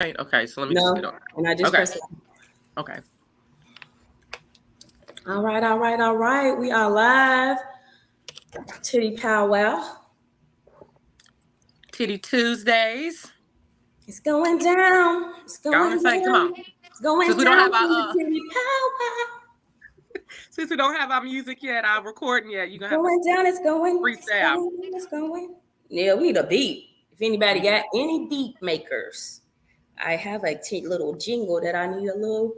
Okay, so let me just No, get on. and I just Okay. press it. Okay. All right, all right, all right. We are live. Tiddy Pow Wow. Tiddy Tuesdays. It's going down. It's Go on going and say, come down. on. It's going Since we don't down have for the our Tiddy Pow Wow. since we don't have our music yet, our recording yet, you're It's gonna have to going down. It's going. It's freestyle. going. It's going. Yeah, we the beat. If anybody We got any beat makers, I have a little jingle that I need a little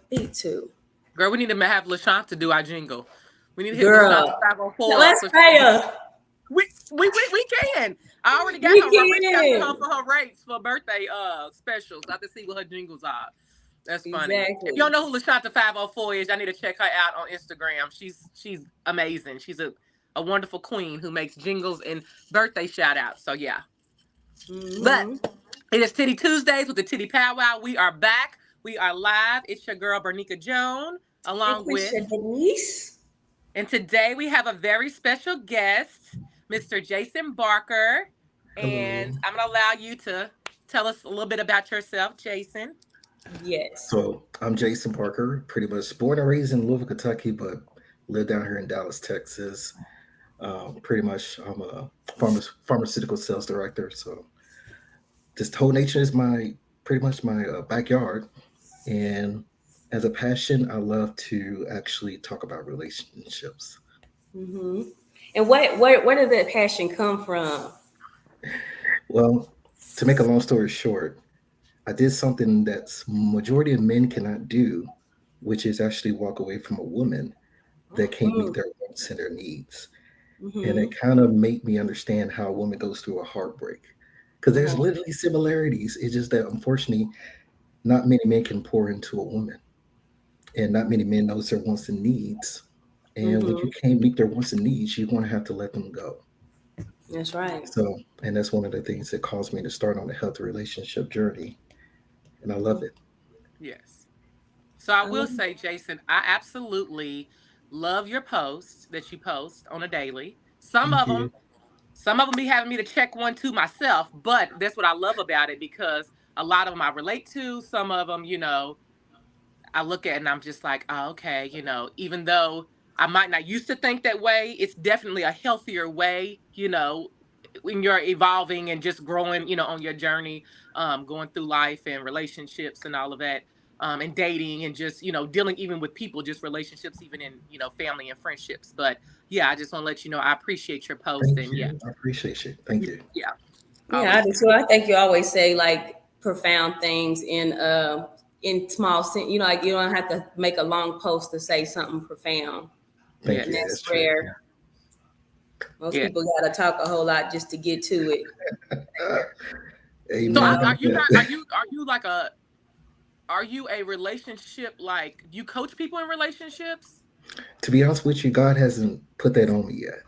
beat to. Girl, we need to have LaShanta do our jingle. We need to hit LaShanta Girl, 504 up let's so she pay can do. her. We can. I already got We her. I reached out to her can. for her rates for birthday specials. I have to see what her jingles are. That's funny. If you don't Exactly. know who LaShanta 504 is, I need to check her out on Instagram. She's amazing. She's a wonderful queen who makes jingles and birthday shout outs. So yeah. But Mm-hmm. it is Tiddy Tuesdays with the Tiddy Pow Wow. We are back. We are live. It's your girl Bernica Joan, And along with, Quisha Denise. and today we have a very special guest, Mr. Jason Barker. And Hello. I'm gonna allow you to tell us a little bit about yourself, Jason. Yes. So I'm Jason Parker, pretty much born and raised in Louisville, Kentucky, but live down here in Dallas, Texas. Pretty much, I'm a pharmaceutical sales director. So this whole nature is my pretty much my backyard, and as a passion, I love to actually talk about relationships. Mm-hmm. And where did that passion come from? Well, to make a long story short, I did something that's majority of men cannot do, which is actually walk away from a woman that can't meet their wants and their needs. And Mm-hmm. it kind of made me understand how a woman goes through a heartbreak. Because there's Uh-huh. literally similarities. It's just that unfortunately, not many men can pour into a woman. And not many men knows their wants and needs. And when you Mm-hmm. can't meet their wants and needs, you're going to have to let them go. That's right. So, and that's one of the things that caused me to start on a healthy relationship journey. And I love it. Yes. So I I will love say, Jason, I absolutely love your posts that you post on a daily. Some Thank of you. them Some of them be having me to check one too myself, but that's what I love about it because a lot of them I relate to. Some of them, I look at and I'm just like, oh, okay, even though I might not used to think that way, it's definitely a healthier way, when you're evolving and just growing, on your journey, going through life and relationships and all of that, and dating and just, dealing even with people, just relationships, even in, family and friendships. But yeah, I just want to let you know I appreciate your post Thank and yeah, you. I appreciate you. Thank you. yeah, Yeah, I always. do too. I think you always say like profound things in small like you don't have to make a long post to say something profound. Thank And you. Yes. That's that's true. rare. Most Yeah. people gotta talk a whole lot just to get to it. Uh, So amen are, about are you not that. are you a relationship, like, do you coach people in relationships? To be honest with you, God hasn't put that on me yet.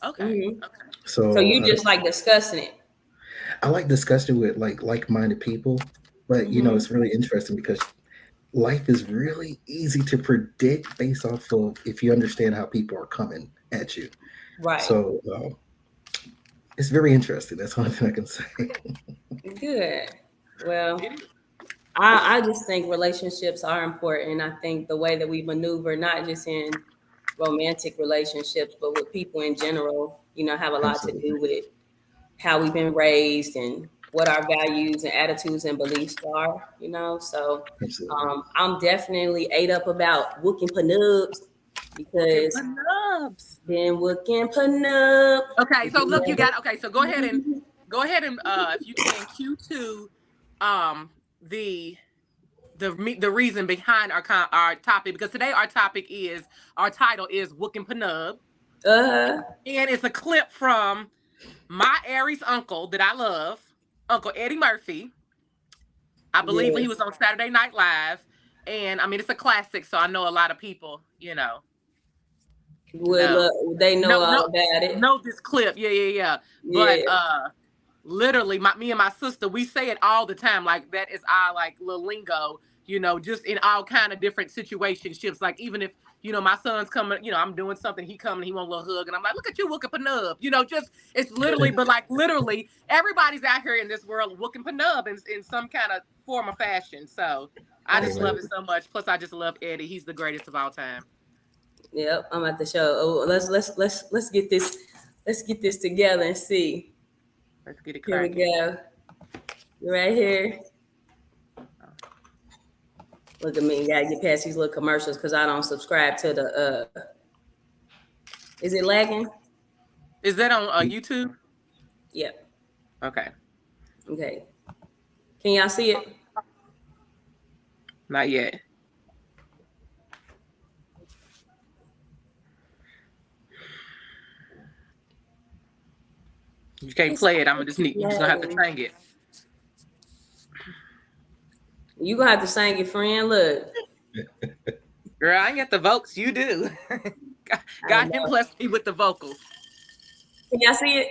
Okay. Hmm. Okay. So So you just like discussing it. I like discussing with like-minded people, but Hmm. it's really interesting because life is really easy to predict based off of if you understand how people are coming at you. Right. So it's very interesting. That's one thing I can say. Good. Well, It is. I just think relationships are important. I think the way that we maneuver, not just in romantic relationships, but with people in general, have a lot to Absolutely. do with how we've been raised and what our values and attitudes and beliefs are. So Absolutely. I'm definitely ate up about Wookin Pa Nubs Wookin because Pa Nubs. been Wookin Pa Nub. Okay, If so you look, you ever- got okay. So go ahead and if you can Q2 the the reason behind our topic, because today our title is Wookin Pa Nub, uh, and it's a clip from my Aries uncle that I love, Uncle Eddie Murphy. I believe when he yes, was on Saturday Night Live, and I mean it's a classic, so I know a lot of people, know they know no all no about it. know this clip. Yeah, yeah, yeah. But Yeah. literally, me and my sister, we say it all the time. Like that is our like little lingo. just in all kind of different situationships. Like even if, my son's coming, I'm doing something, he coming, he want a little hug, and I'm like, look at you, Wookin Pa Nub. Just it's literally, but like literally, everybody's out here in this world Wookin Pa Nub in some kind of form or fashion. So I just love it so much. Plus, I just love Eddie. He's the greatest of all time. Yep, I'm at the show. Oh, let's get this. Let's get this together and see. Let's get it Here we cracking. go. Right here. Look at me. Gotta get past these little commercials because I don't subscribe to the. Is it lagging? Is that on YouTube? Yep. Okay. Okay. Can y'all see it? Not yet. You can't play it. You just gonna have to sing it. You gonna have to sing it, friend. Look. Girl, I ain't got the vocals. You do. God can bless me with the vocals. Can y'all see it?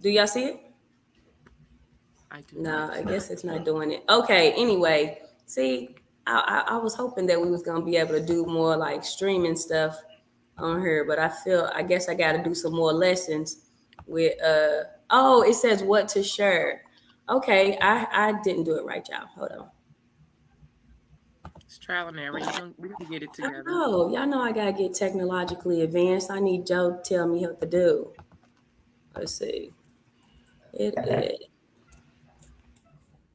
Do y'all see it? I do. No, I guess it's not doing it. Okay. Anyway, see, I was hoping that we was gonna be able to do more like streaming stuff on here, but I guess I got to do some more lessons with. Oh, it says what to share. Okay, I didn't do it right, y'all. Hold on. It's trial and error. We can get it together. Oh, y'all know I gotta get technologically advanced. I need Joe to tell me what to do. Let's see. It is.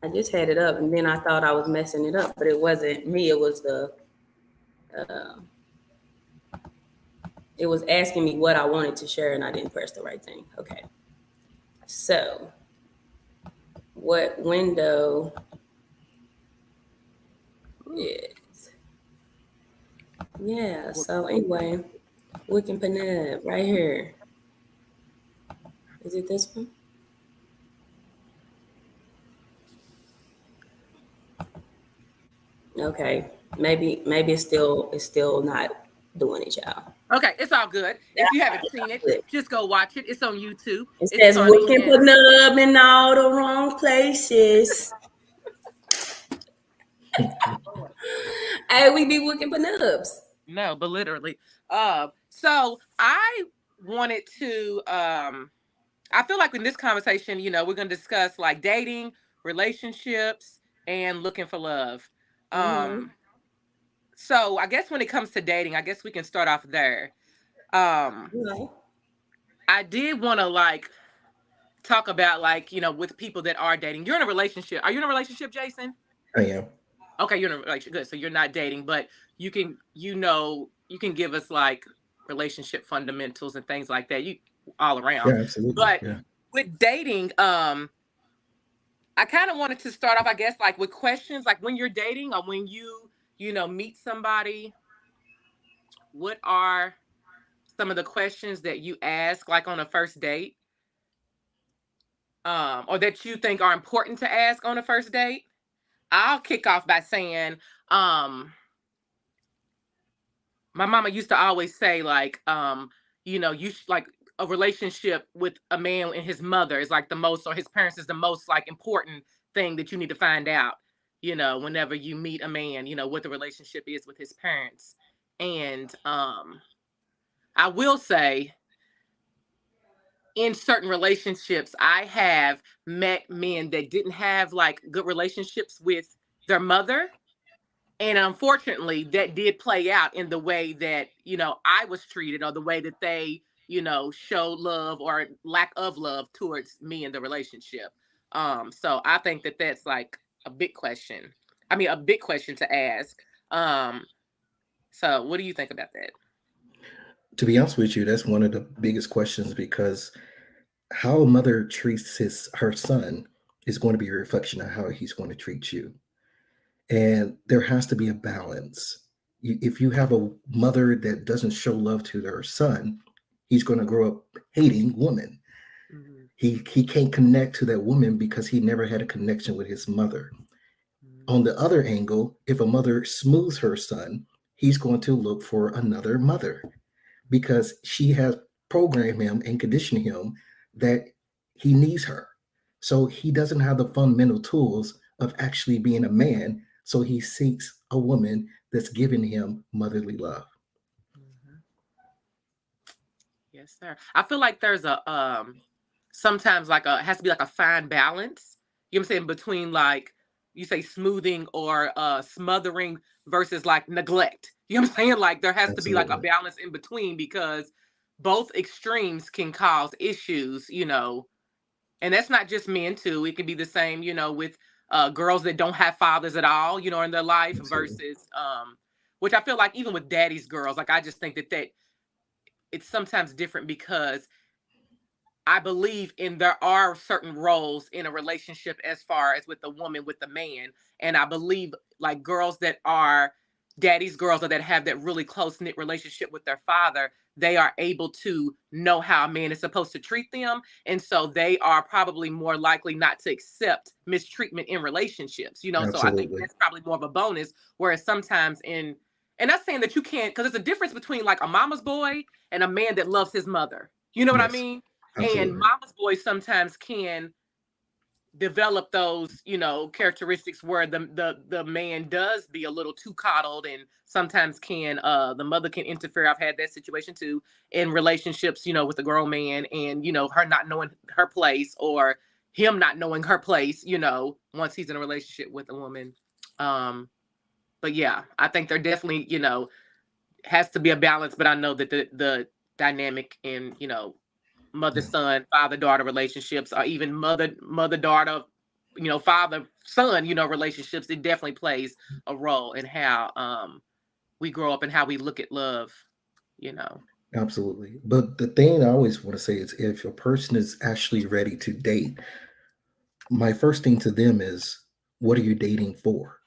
I just had it up, and then I thought I was messing it up, but it wasn't me. It was it was asking me what I wanted to share, and I didn't press the right thing. Okay. So, what window is? Yeah. So anyway, Wookin Pa Nub right here. Is it this one? Okay, maybe it's still not doing it, y'all. Okay, it's all good. If you haven't seen it, just go watch it. It's on YouTube. It says Wookin Pa Nub in all the wrong places. Hey, we be Wookin Pa Nubs. No, but literally. So I wanted to. I feel like in this conversation, we're gonna discuss like dating, relationships, and looking for love. So I guess when it comes to dating, I guess we can start off there. I did want to like talk about like, with people that are dating. You're in a relationship. Are you in a relationship, Jason? I am. Okay, you're in a relationship. Good. So you're not dating, but you can give us like relationship fundamentals and things like that. You all around. Yeah, absolutely. But with dating, I kind of wanted to start off, I guess, like with questions, like when you're dating or when you meet somebody, what are some of the questions that you ask like on a first date? Or that you think are important to ask on a first date? I'll kick off by saying, my mama used to always say like, you should like a relationship with a man and his mother is like the most, or his parents is the most like important thing that you need to find out, whenever you meet a man, what the relationship is with his parents. And I will say in certain relationships, I have met men that didn't have like good relationships with their mother. And unfortunately, that did play out in the way that, I was treated, or the way that they, showed love or lack of love towards me in the relationship. So I think that that's like a big question. I mean, a big question to ask. So what do you think about that? To be honest with you, that's one of the biggest questions, because how a mother treats her son is going to be a reflection of how he's going to treat you. And there has to be a balance. If you have a mother that doesn't show love to her son, he's going to grow up hating women. Mm-hmm. He can't connect to that woman because he never had a connection with his mother. Mm-hmm. On the other angle, if a mother smooths her son, he's going to look for another mother because she has program him and condition him that he needs her. So he doesn't have the fundamental tools of actually being a man. So he seeks a woman that's giving him motherly love. Mhm. Yes, sir. I feel like there's a sometimes like a has to be like a fine balance. You know what I'm saying between like you say smoothing or smothering versus like neglect. You know what I'm saying? Like there has to be like a Absolutely. balance in between because both extremes can cause issues, and that's not just men too. It can be the same, with girls that don't have fathers at all, in their life Absolutely. versus which I feel like even with daddy's girls, like I just think that it's sometimes different because I believe in there are certain roles in a relationship as far as with the woman with the man. And I believe like girls that are daddy's girls or that have that really close knit relationship with their father, they are able to know how a man is supposed to treat them. And so they are probably more likely not to accept mistreatment in relationships. So I think Absolutely. that's probably more of a bonus. Whereas sometimes and not saying that you can't, because there's a difference between like a mama's boy and a man that loves his mother. You know what I Yes. mean? And Absolutely. mama's boys sometimes can develop those, characteristics where the man does be a little too coddled and sometimes can the mother can interfere. I've had that situation too in relationships, with a grown man and her not knowing her place or him not knowing her place, once he's in a relationship with a woman. Um but yeah, I think there definitely, has to be a balance, but I know that the dynamic in, mother Yeah. son, father daughter relationships, or even mother daughter, father son, relationships, it definitely plays a role in how we grow up and how we look at love, you know. Absolutely. But the thing I always want to say is if a person is actually ready to date, my first thing to them is, what are you dating for?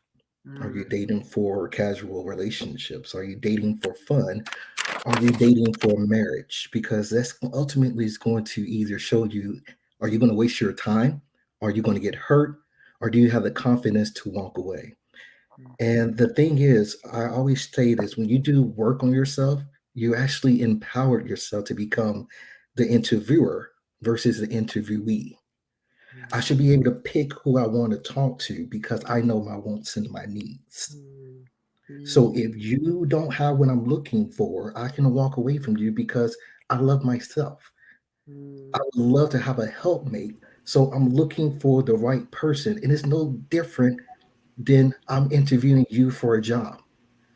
Are you Mm, dating for casual relationships? Are you dating for fun? Are you dating for marriage? Because that's ultimately is going to either show you, are you going to waste your time? Are you going to get hurt? Or do you have the confidence to walk away? mhm, And the thing is, I always say this, when you do work on yourself, you actually empowered yourself to become the interviewer versus the interviewee. I should mhm, be able to pick who I want to talk to because I know my wants and my needs. mhm, So mhm, if you don't have what I'm looking for, I can walk away from you because I love myself. I mhm, would love to have a helpmate. So I'm looking for the right person. And it's no different than I'm interviewing you for a job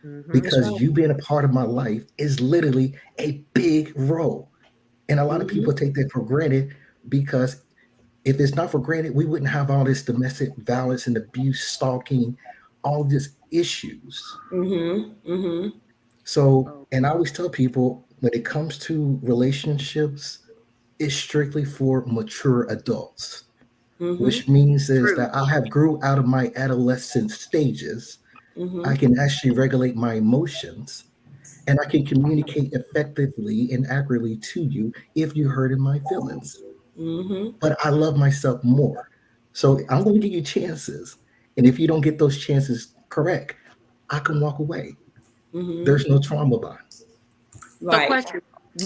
mhm, That's because right. you being a part of my life is literally a big role. And a lot of Mm-hmm. people take that for granted because if it's not for granted, we wouldn't have all this domestic violence and abuse, stalking, all these issues. Mm-hmm. Mm-hmm. So, oh, and I always tell people when it comes to relationships, it's strictly for mature adults, Mm-hmm. which means is true. that I have grew out of my adolescent stages. I Mm-hmm. can actually regulate my emotions and I can communicate effectively and accurately to you if you hurt in my feelings. Mm-hmm. But I love myself more. So I'm going to give you chances. And if you don't get those chances correct, I can walk away. Mm-hmm. There's no trauma bond. So Right. question,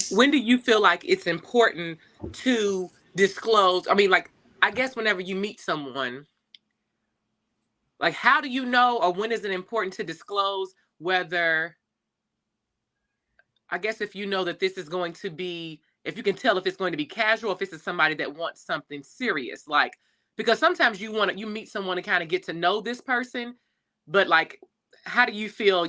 when do you feel like it's important to disclose? I mean, like, I guess whenever you meet someone, like, how do you know, or when is it important to disclose whether, I guess, if you know that this is going to be, if you can tell if it's going to be casual, if this is somebody that wants something serious, like, because sometimes you meet someone and kind of get to know this person, but like, how do you feel,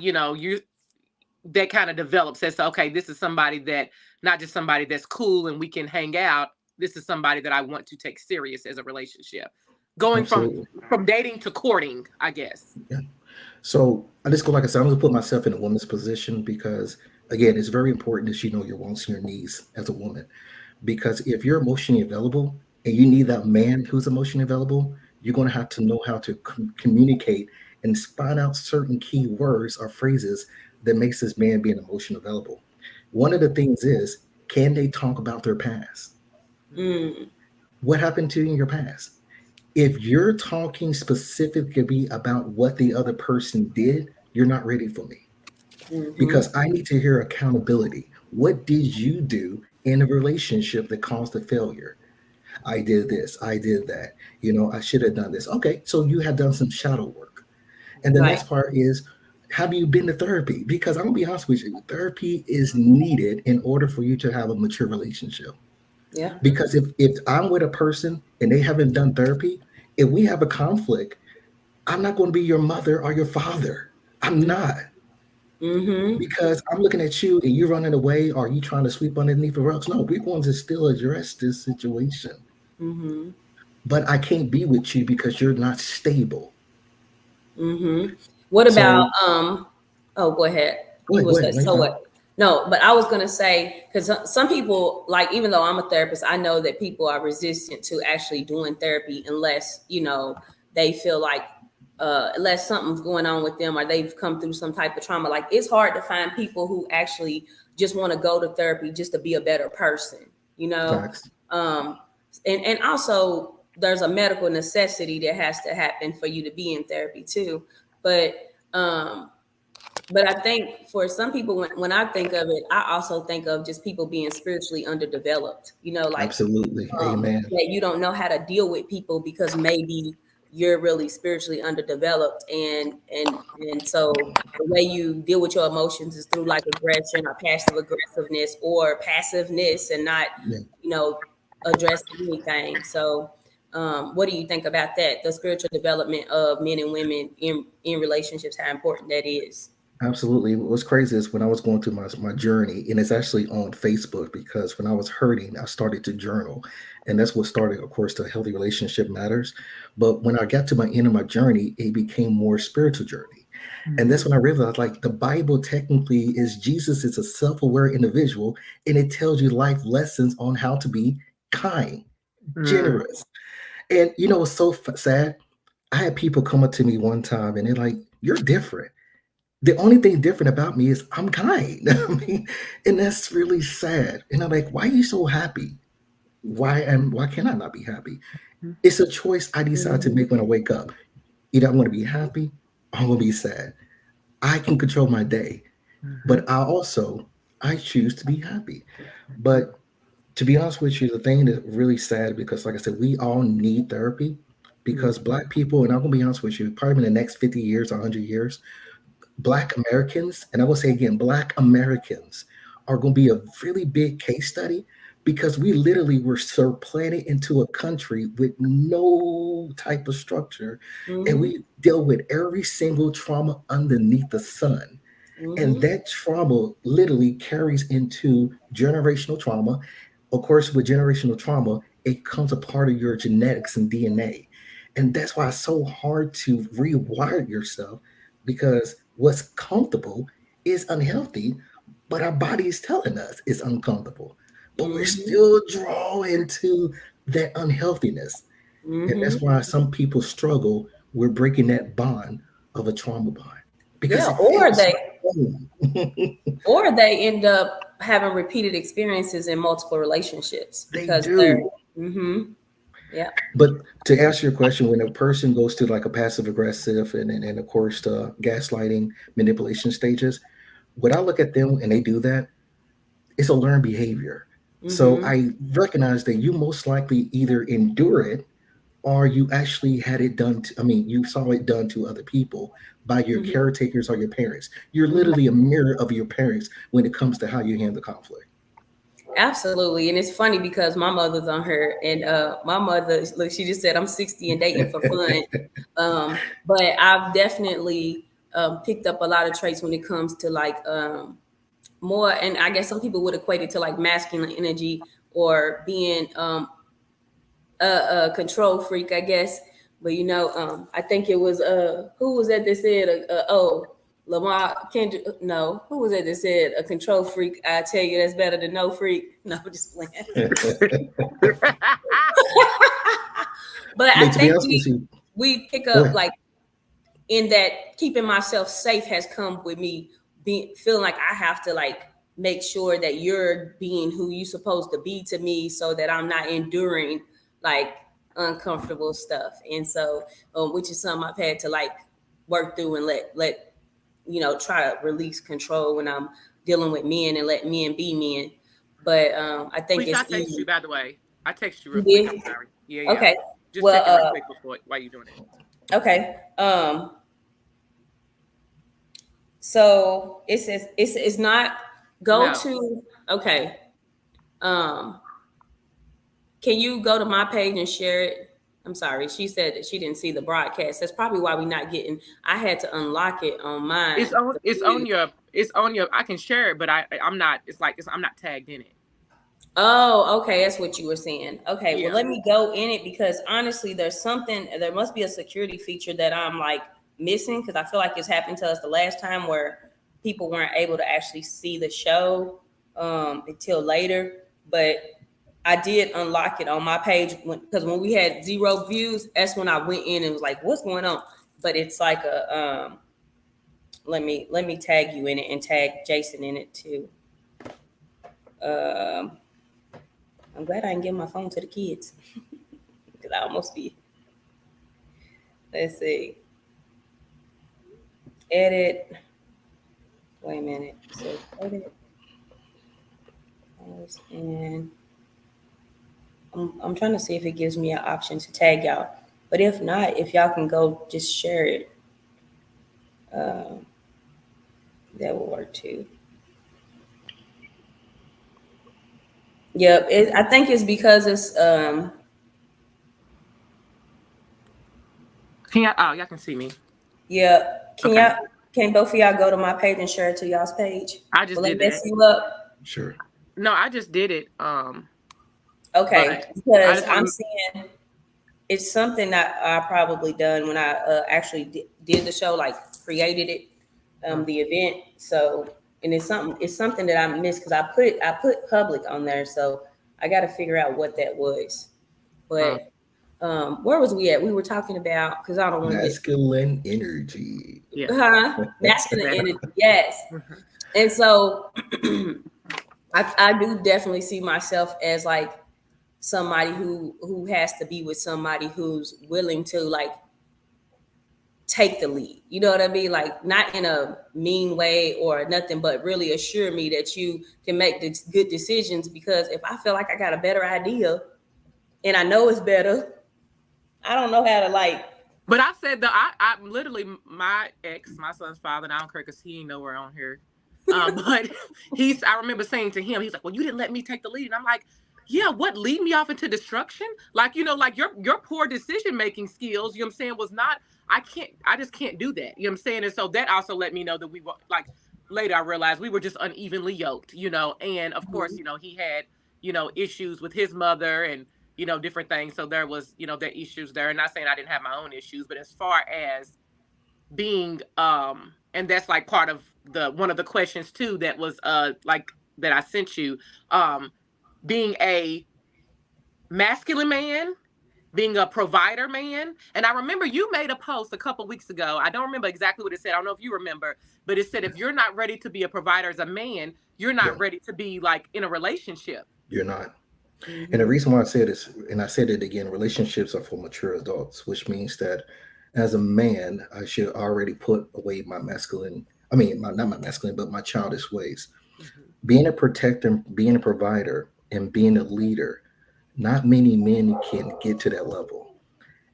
that kind of develops as to, okay, this is somebody that, not just somebody that's cool and we can hang out. This is somebody that I want to take serious as a relationship. Going from Absolutely. dating to courting, I guess. Yeah. So I just go, like I said, I'm going to put myself in a woman's position because, again, it's very important that you know your wants and your needs as a woman. Because if you're emotionally available and you need that man who's emotionally available, you're going to have to know how to communicate and spot out certain key words or phrases that makes this man being emotionally available. One of the things is, can they talk about their past? Mm, Mm. What happened to you in your past? If you're talking specifically about what the other person did, you're not ready for me Mm-hmm. because I need to hear accountability. What did you do in a relationship that caused the failure. I did this, I did that. I should have done this. Okay, so you have done some shadow work. And the Right. next part is, have you been to therapy? Because I'm gonna be honest with you, therapy is needed in order for you to have a mature relationship. Yeah. Because if I'm with a person and they haven't done therapy, if we have a conflict, I'm not going to be your mother or your father. I'm not, Mm-hmm. because I'm looking at you and you running away or you trying to sweep underneath the rugs. No, we're going to still address this situation. Mm-hmm. But I can't be with you because you're not stable. Mm-hmm. What about So oh, go ahead. go You ahead, go was ahead. No, you're so fine. what? No, but I was gonna say, because some people, like, even though I'm a therapist, I know that people are resistant to actually doing therapy unless, they feel like unless something's going on with them or they've come through some type of trauma. Like, it's hard to find people who actually just want to go to therapy just to be a better person, you know? Facts. Um, and also there's a medical necessity that has to happen for you to be in therapy too. But um, but I think for some people, when I think of it, I also think of just people being spiritually underdeveloped. Like, Absolutely. Amen. that you don't know how to deal with people because maybe you're really spiritually underdeveloped, and so the way you deal with your emotions is through like aggression or passive aggressiveness or passiveness, and not Yeah. you know addressing anything. So what do you think about that, the spiritual development of men and women in relationships, how important that is? Absolutely. What's crazy is when I was going through my journey, and it's actually on Facebook, because when I was hurting, I started to journal. And that's what started, of course, the Healthy Relationship Matters. But when I got to my end of my journey, it became more spiritual journey. And that's when I realized, like, the Bible technically is Jesus is a self-aware individual, and it tells you life lessons on how to be kind, Mm. generous. And what's so sad? I had people come up to me one time and they're like, "You're different. The only thing different about me is I'm kind." I mean, and that's really sad. And I'm like, why are you so happy? Why can I not be happy? It's a choice I decide to Mhm. make when I wake up. Either I'm going to be happy or I'm going to be sad. I can control my day, Mhm. but I choose to be happy. But to be honest with you, the thing that really sad, because like I said, we all need therapy, because Mhm. black people, and I'm gonna be honest with you, probably in the next 50 years or 100 years, Black Americans, and I will say again, Black Americans are going to be a really big case study, because we literally were supplanted into a country with no type of structure, and Mhm. we deal with every single trauma underneath the sun. And Mhm. that trauma literally carries into generational trauma. Of course, with generational trauma, it becomes a part of your genetics and DNA. And that's why it's so hard to rewire yourself, because what's comfortable is unhealthy, but our body is telling us it's uncomfortable. But we're Mhm. still drawn to that unhealthiness. And that's Mhm. why some people struggle with breaking that bond of a trauma bond, because Yeah, it feels like home. or they end up having repeated experiences in multiple relationships They because they're. do. Mhm. Yeah. But to answer your question, when a person goes to like a passive aggressive and of course the gaslighting manipulation stages, when I look at them and they do that, it's a learned behavior. So Mhm. I recognize that you most likely either endure it, or you actually had it done to, I mean, you saw it done to other people by your Mhm. caretakers or your parents. You're Mhm. literally a mirror of your parents when it comes to how you handle conflict. Absolutely. And it's funny because my mother's on her, and my mother, look, she just said I'm 60 and dating for fun. But I've definitely picked up a lot of traits when it comes to like more, and I guess some people would equate it to like masculine energy or being a control freak, I guess. But I think it was who was that that said Lamar Kendrick? No, who was that that said a control freak? I tell you, that's better than no freak. No, I'm just playing. But I But to be think honest with you, we pick go up ahead. like in that keeping myself safe has come with me being feeling like I have to like make sure that you're being who you supposed to be to me so that I'm not enduring like uncomfortable stuff. And so which is something I've had to like work through and let try to release control when I'm dealing with men and let men be men. but I think Alicia, I it's text you, easy. by the way. I text you real You quick. I'm did? sorry. Yeah, yeah. Okay. Just Well, checking real quick before while you're doing it. okay. So it says it's not go No. to. Okay. Um, can you go to my page and share it? I'm sorry. She said that she didn't see the broadcast. That's probably why we're not getting. I had to unlock it on It's mine. on it's on your I can share it, but I'm not it's like I'm not tagged in it. Oh, okay. That's what you were saying. Okay. Well, Yeah. let me go in it because honestly, there must be a security feature that I'm like missing because I feel like it's happened to us the last time where people weren't able to actually see the show until later. But I did unlock it on my page because when we had 0 views, that's when I went in and was like, what's going on? But it's like let me tag you in it and tag Jason in it too. Um, I'm glad I didn't give my phone to the kids because I almost be. Let's see. Edit. Wait a minute. So edit. And I'm trying to see if it gives me an option to tag y'all. But if not, if y'all can go just share it, um, that will work too. Yep. I think it's because it's Can y'all oh y'all can see me. yeah. Okay. Can both of y'all go to my page and share it to y'all's page? I just Will it did mess that. you up? Sure. No, I just did it. Okay, But I because just I'm want seeing it's something that I probably done when I actually did the show, like created it, to the event. So, and it's something that I missed because I put public on there. So I got to figure out what that was. mm, But where was we at? We were talking about because I don't want to get Masculine energy. yeah. masculine Exactly. energy. Yes, Mhm. and so I do definitely see myself as like somebody who has to be with somebody who's willing to like take the lead. You know what I mean? Like not in a mean way or nothing, but really assure me that you can make the good decisions. Because if I feel like I got a better idea and I know it's better, I don't know how to like. But I said I literally my ex, my son's father, and I don't care because he ain't nowhere on here. But I remember saying to him, he's like, "Well, you didn't let me take the lead," and I'm like, "Yeah, what lead me off into destruction? Like, like your poor decision making skills. You know what I'm saying? Was not. I just can't do that. You know what I'm saying? And so that also let me know that we were like. Later, I realized we were just unevenly yoked. And of course, he had issues with his mother and different things. So there was, their issues there. And not saying I didn't have my own issues, but as far as being, and that's like part of one of the questions too, that was, like that I sent you, um, being a masculine man, being a provider man. And I remember you made a post a couple weeks ago. I don't remember exactly what it said. I don't know if you remember, but it said, if you're not ready to be a provider as a man, you're Yeah, not ready to be like in a relationship. you're not. And the Mm-hmm. reason why I said this, and I said it again, relationships are for mature adults, which means that as a man, I should already put away my masculine, I mean, not my masculine, but my childish ways. Mm-hmm. Being a protector, being a provider, and being a leader, not many men can get to that level.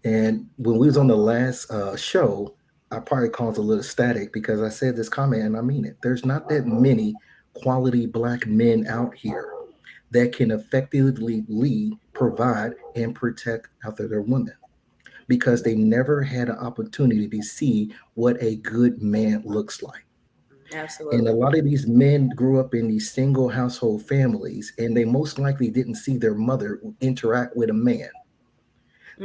And when we was on the last show, I probably caused a little static because I said this comment and I mean it. There's not that many quality black men out here that can effectively lead, provide, and protect after their women because they never had an opportunity to see what a good man looks like. And a Absolutely. lot of these men grew up in these single household families, and they most likely didn't see their mother interact with a man.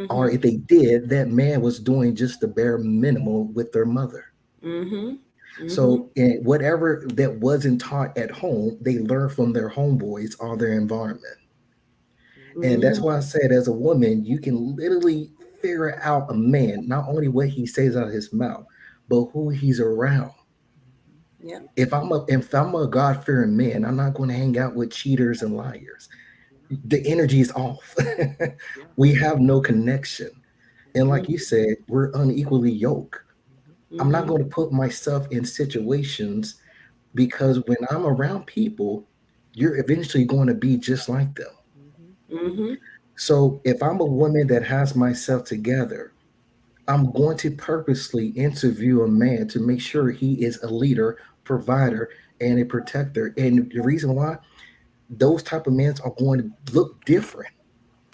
Or Mm-hmm. if they did, that man was doing just the bare minimum with their mother. Mm-hmm. Mm-hmm. So, whatever that wasn't taught at home, they learn from their homeboys or their environment. And that's Mm-hmm. why I said, as a woman, you can literally figure out a man, not only what he says out of his mouth, but who he's around. Yeah. If I'm a God fearing man, I'm not going to hang out with cheaters and liars. The energy is off. Yeah. We have no connection. And like you Mm-hmm. said, we're unequally yoked. I'm not Mm-hmm. going to put myself in situations because when I'm around people, you're eventually going to be just like them. Mhm. Mm-hmm. So if I'm a woman that has myself together, I'm going to purposely interview a man to make sure he is a leader, provider, and a protector. And the reason why, those type of men are going to look different.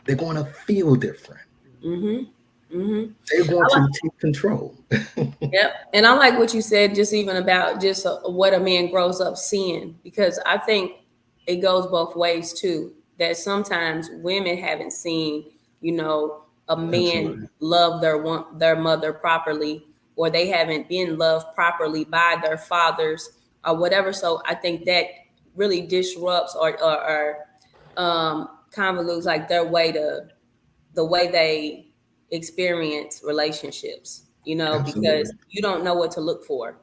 They're going to feel different. Mm-hmm. Mm-hmm. They're going to take control. Yep. And I like what you said, just even about just what a man grows up seeing, because I think it goes both ways too. That sometimes women haven't seen, a man Absolutely. love their mother properly, or they haven't been loved properly by their fathers or whatever. So I think that really disrupts or convolutes like the way they experience relationships, because Absolutely. you don't know what to look for.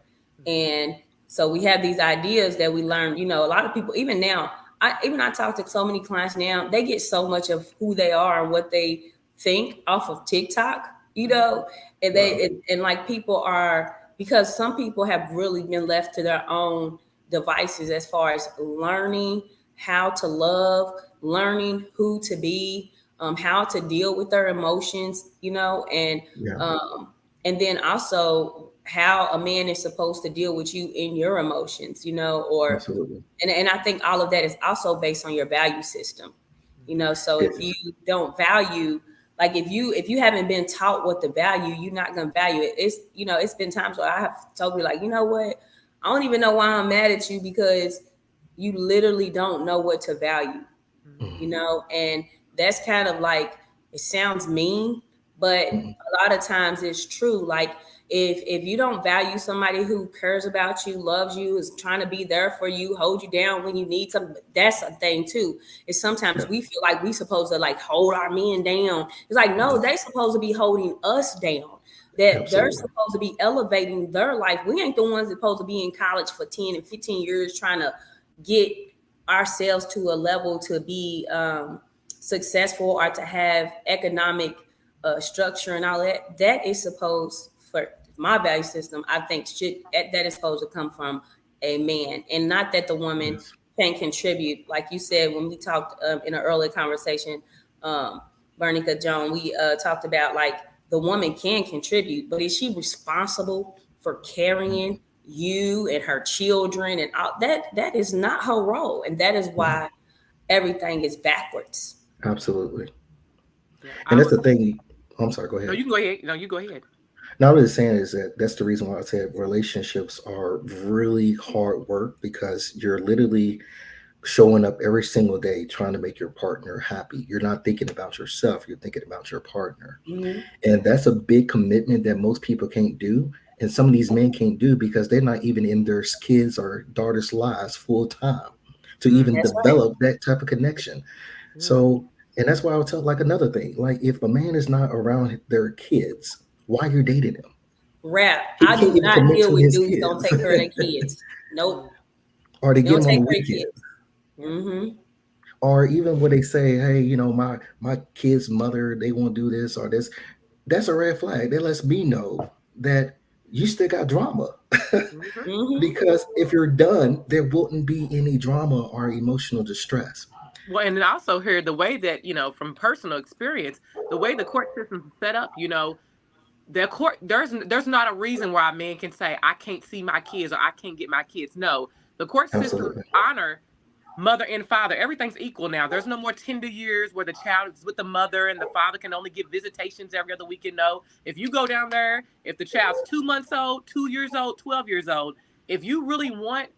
And so we have these ideas that we learn, a lot of people, even now, I talk to so many clients now, they get so much of who they are and what they think off of TikTok, and Wow. and like people are, because some people have really been left to their own devices as far as learning how to love, learning who to be, how to deal with their emotions, Yeah. um, and then also how a man is supposed to deal with you in your emotions, or Absolutely. and I think all of that is also based on your value system, so It if you is. don't value, like if you haven't been taught what to value, you're not gonna value it. It's been times where I have told you, like, you know what, I don't even know why I'm mad at you, because you literally don't know what to value, Mhm. and that's kind of like, it sounds mean, but Mhm. a lot of times it's true. Like, if you don't value somebody who cares about you, loves you, is trying to be there for you, hold you down when you need something, that's a thing too. Is sometimes Yeah. we feel like we supposed to like hold our men down. It's like, no, Mhm. they supposed to be holding us down. That they're Absolutely. supposed to be elevating their life. We ain't the ones that supposed to be in college for 10 and 15 years trying to get ourselves to a level to be successful or to have economic structure and all that. That is supposed, for my value system, I think that is supposed to come from a man, and not that the woman Yes. can contribute. Like you said when we talked in an earlier conversation, um, Bernica Joan, we talked about like the woman can contribute, but is she responsible for carrying Mhm. you and her children and all that? That is not her role, and that is No. why everything is backwards. Absolutely. Yeah, And I that's would. the thing. I'm sorry. Go No, ahead. you can go ahead. No, you go ahead. Now, what I'm saying is that that's the reason why I said relationships are really hard work, because you're literally showing up every single day trying to make your partner happy. You're not thinking about yourself, you're thinking about your partner. Mm-hmm. And that's a big commitment that most people can't do. And some of these men can't do because they're not even in their kids' or daughters' lives full time to Mm, even That's right. develop that type of connection. mm, So, and that's why I would tell, like, another thing, like, if a man is not around their kids, why you're dating him? Rap. He I do can't even not commit deal to with his dudes don't kids. take care of their kids. mm. Nope. Or they They get don't him on take the care of weekend. kids. Yeah. Mm-hmm. Or even when they say, hey, my kid's mother, they won't do this or this. That's a red flag. That lets me know that you still got drama. Mhm. Mm-hmm. Because if you're done, there wouldn't be any drama or emotional distress. Well, and then I also heard the way that, from personal experience, the way the court system is set up, the court there's not a reason why a man can say I can't see my kids or I can't get my kids. No, the court system Absolutely. honor mother and father. Everything's equal now. There's no more tender years where the child is with the mother and the father can only get visitations every other weekend. No, if you go down there, if the child's 2 months old, 2 years old, 12 years old, if you really want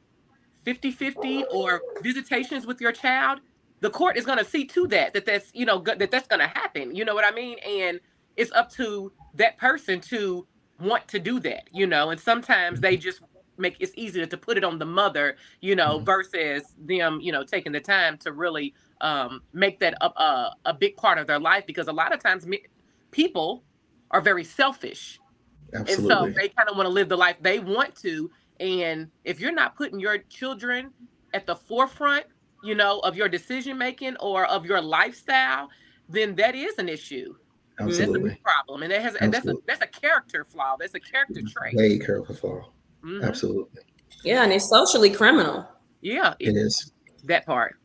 50-50 or visitations with your child, the court is going to see to that's that's going to happen. You know what I mean? And it's up to that person to want to do that, and sometimes they just make it's easier to put it on the mother, Mhm. versus them, taking the time to really make that a big part of their life, because a lot of times people are very selfish, and so Absolutely. they kind of want to live the life they want to. And if you're not putting your children at the forefront, of your decision making or of your lifestyle, then that is an issue. That's a Mm-hmm. big Absolutely. problem. And that's a Absolutely. that's a character flaw. That's a character trait. Very careful fall. Hmm. Absolutely. Yeah, and it's socially criminal. Yeah. It is. That part.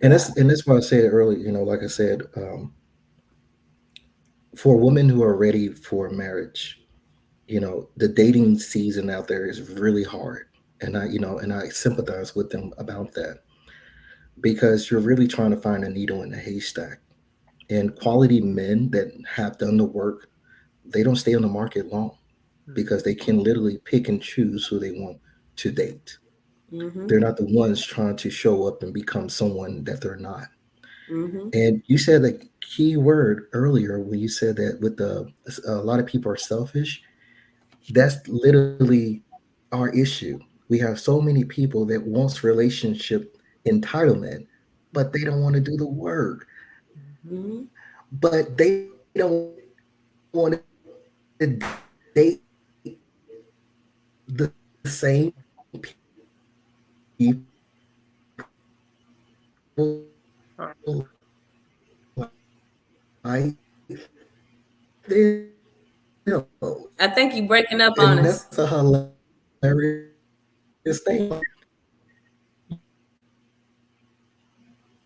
And that's why I said earlier. Like I said, for women who are ready for marriage, the dating season out there is really hard, and I sympathize with them about that because you're really trying to find a needle in a haystack. And quality men that have done the work, they don't stay on the market long Mhm. because they can literally pick and choose who they want to date. Mm-hmm. They're not the ones trying to show up and become someone that they're not. Mm-hmm. And you said a key word earlier when you said that with a lot of people are selfish. That's literally our issue. We have so many people that wants relationship entitlement, but they don't want to do the work. Mhm. Mm-hmm. But they don't want to date the same people Uh, like them. I think you breaking up on And us. that's a hilarious thing.